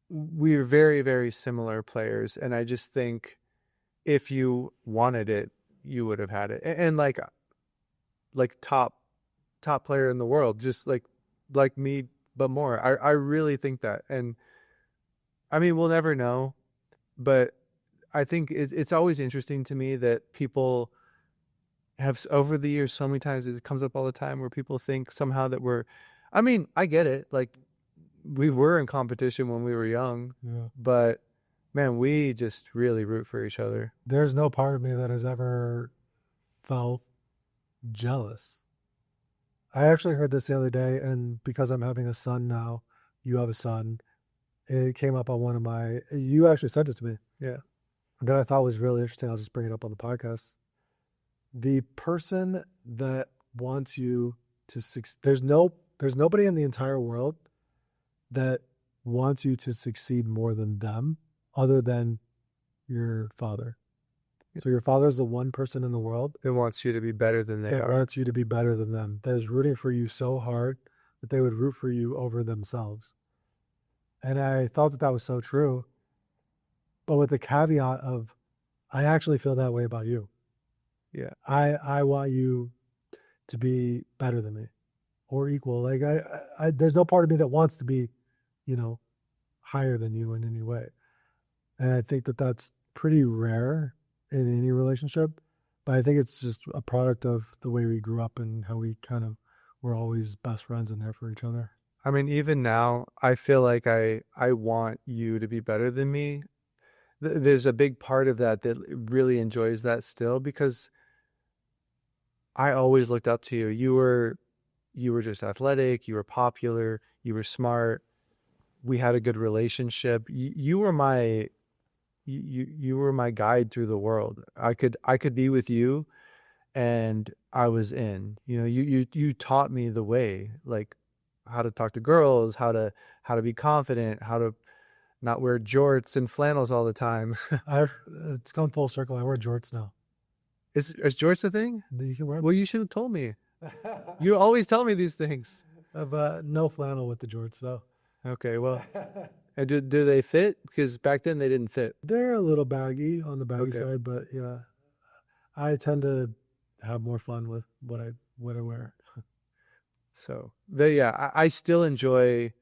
We're very, very similar players, and I just think if you wanted it, you would have had it. And like top player in the world, just like me, but more. I really think that. And I mean, we'll never know, but I think it's always interesting to me that people have over the years so many times it comes up all the time where people think somehow that I mean, I get it. Like we were in competition when we were young, Yeah. but man, we just really root for each other. There's no part of me that has ever felt jealous. I actually heard this the other day, and because I'm having a son now, you have a son. It came up on one of my. You actually sent it to me. Yeah. That I thought was really interesting. I'll just bring it up on the podcast. The person that wants you to succeed. There's nobody in the entire world that wants you to succeed more than them, other than your father. So your father is the one person in the world It wants you to be better than they that are. wants you to be better than them. That is rooting for you so hard that they would root for you over themselves. And I thought that that was so true, but with the caveat of, I actually feel that way about you. Yeah. I want you to be better than me or equal. Like I there's no part of me that wants to be, higher than you in any way. And I think that that's pretty rare in any relationship. But I think it's just a product of the way we grew up and how we kind of were always best friends and there for each other. I mean, even now, I feel like I want you to be better than me. There's a big part of that that really enjoys that still because I always looked up to you. You were just athletic, you were popular, you were smart. We had a good relationship. You were my guide through the world. I could be with you and I was in. You taught me the way, like how to talk to girls, how to be confident, how to not wear jorts and flannels all the time. I it's gone full circle. I wear jorts now. Is jorts a thing? You can wear Well, you should have told me. You always tell me these things. no flannel with the jorts though. Okay, well, and do they fit? Because back then they didn't fit. They're a little baggy on the baggy Okay. side, but yeah, I tend to have more fun with what I wear. So, but yeah, I still enjoy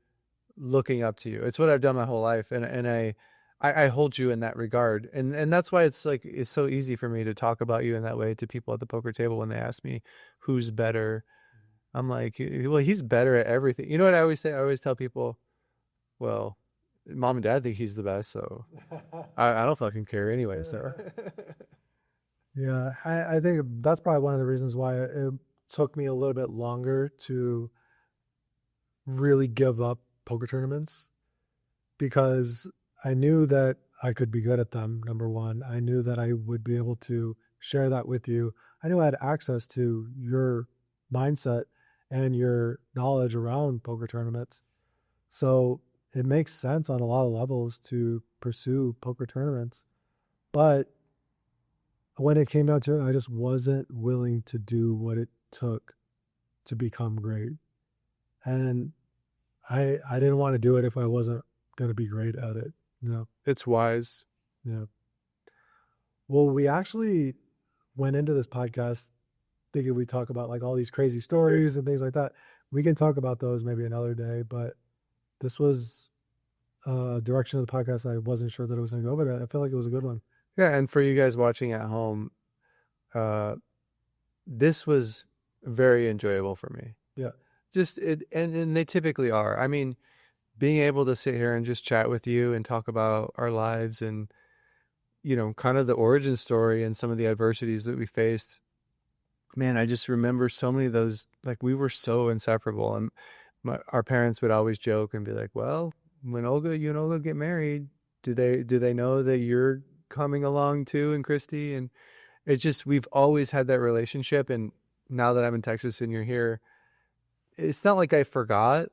looking up to you. It's what I've done my whole life, and I hold you in that regard, and that's why it's like it's so easy for me to talk about you in that way to people at the poker table when they ask me who's better. I'm like, well, he's better at everything. You know what I always say? I always tell people, well, mom and dad think he's the best, so I don't fucking care anyway. So Yeah, I think that's probably one of the reasons why it took me a little bit longer to really give up poker tournaments because I knew that I could be good at them. Number one, I knew that I would be able to share that with you. I knew I had access to your mindset and your knowledge around poker tournaments. So it makes sense on a lot of levels to pursue poker tournaments. But when it came down to it, I just wasn't willing to do what it took to become great. And I didn't want to do it if I wasn't going to be great at it. No. it's wise. Yeah. Well, we actually went into this podcast thinking we talk about like all these crazy stories and things like that. We can talk about those maybe another day, but this was a direction of the podcast I wasn't sure that it was going to go, but I feel like it was a good one. Yeah, and for you guys watching at home, this was very enjoyable for me. Yeah. Just it, and they typically are. I mean, being able to sit here and just chat with you and talk about our lives and kind of the origin story and some of the adversities that we faced. Man, I just remember so many of those. Like we were so inseparable, and our parents would always joke and be like, "Well, when you and Olga get married, do they know that you're coming along too, and Christy?" And it's just we've always had that relationship, and now that I'm in Texas and you're here, it's not like I forgot,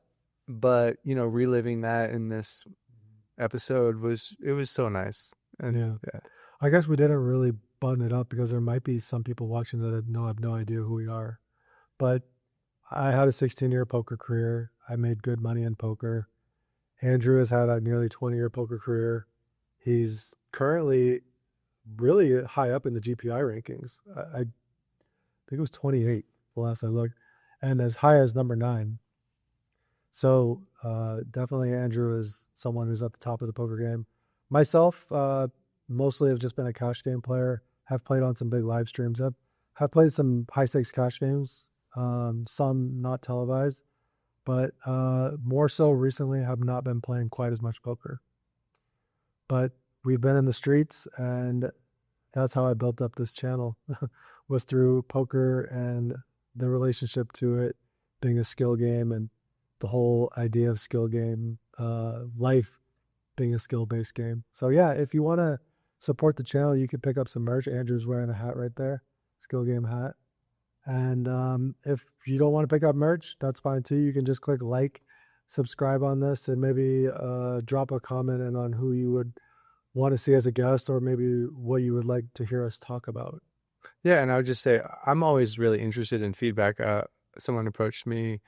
but reliving that in this episode was so nice. And Yeah. I guess we didn't really button it up because there might be some people watching that have no idea who we are. But I had a 16-year poker career. I made good money in poker. Andrew has had a nearly 20-year poker career. He's currently really high up in the GPI rankings. I think it was 28 the last I looked, and as high as number 9. So definitely Andrew is someone who's at the top of the poker game. Myself, mostly have just been a cash game player. Have played on some big live streams. Have played some high stakes cash games, some not televised, but more so recently have not been playing quite as much poker. But we've been in the streets, and that's how I built up this channel was through poker and the relationship to it being a skill game and the whole idea of skill game, life being a skill-based game. So yeah, if you want to support the channel, you can pick up some merch. Andrew's wearing a hat right there, skill game hat. And if you don't want to pick up merch, that's fine too. You can just click like, subscribe on this, and maybe drop a comment in on who you would want to see as a guest, or maybe what you would like to hear us talk about. Yeah, and I would just say I'm always really interested in feedback. Someone approached me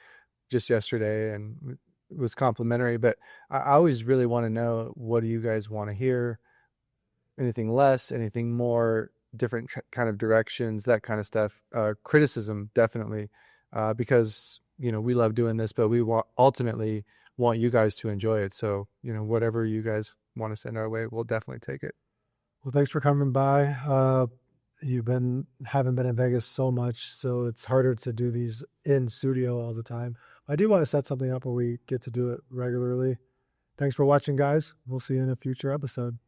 just yesterday and it was complimentary, but I always really want to know, what do you guys want to hear? Anything less, anything more, different kind of directions, that kind of stuff. Criticism, definitely, because we love doing this, but we ultimately want you guys to enjoy it. So whatever you guys want to send our way, we'll definitely take it. Well, thanks for coming by. Haven't been in Vegas so much, so it's harder to do these in studio all the time. I do want to set something up where we get to do it regularly. Thanks for watching, guys. We'll see you in a future episode.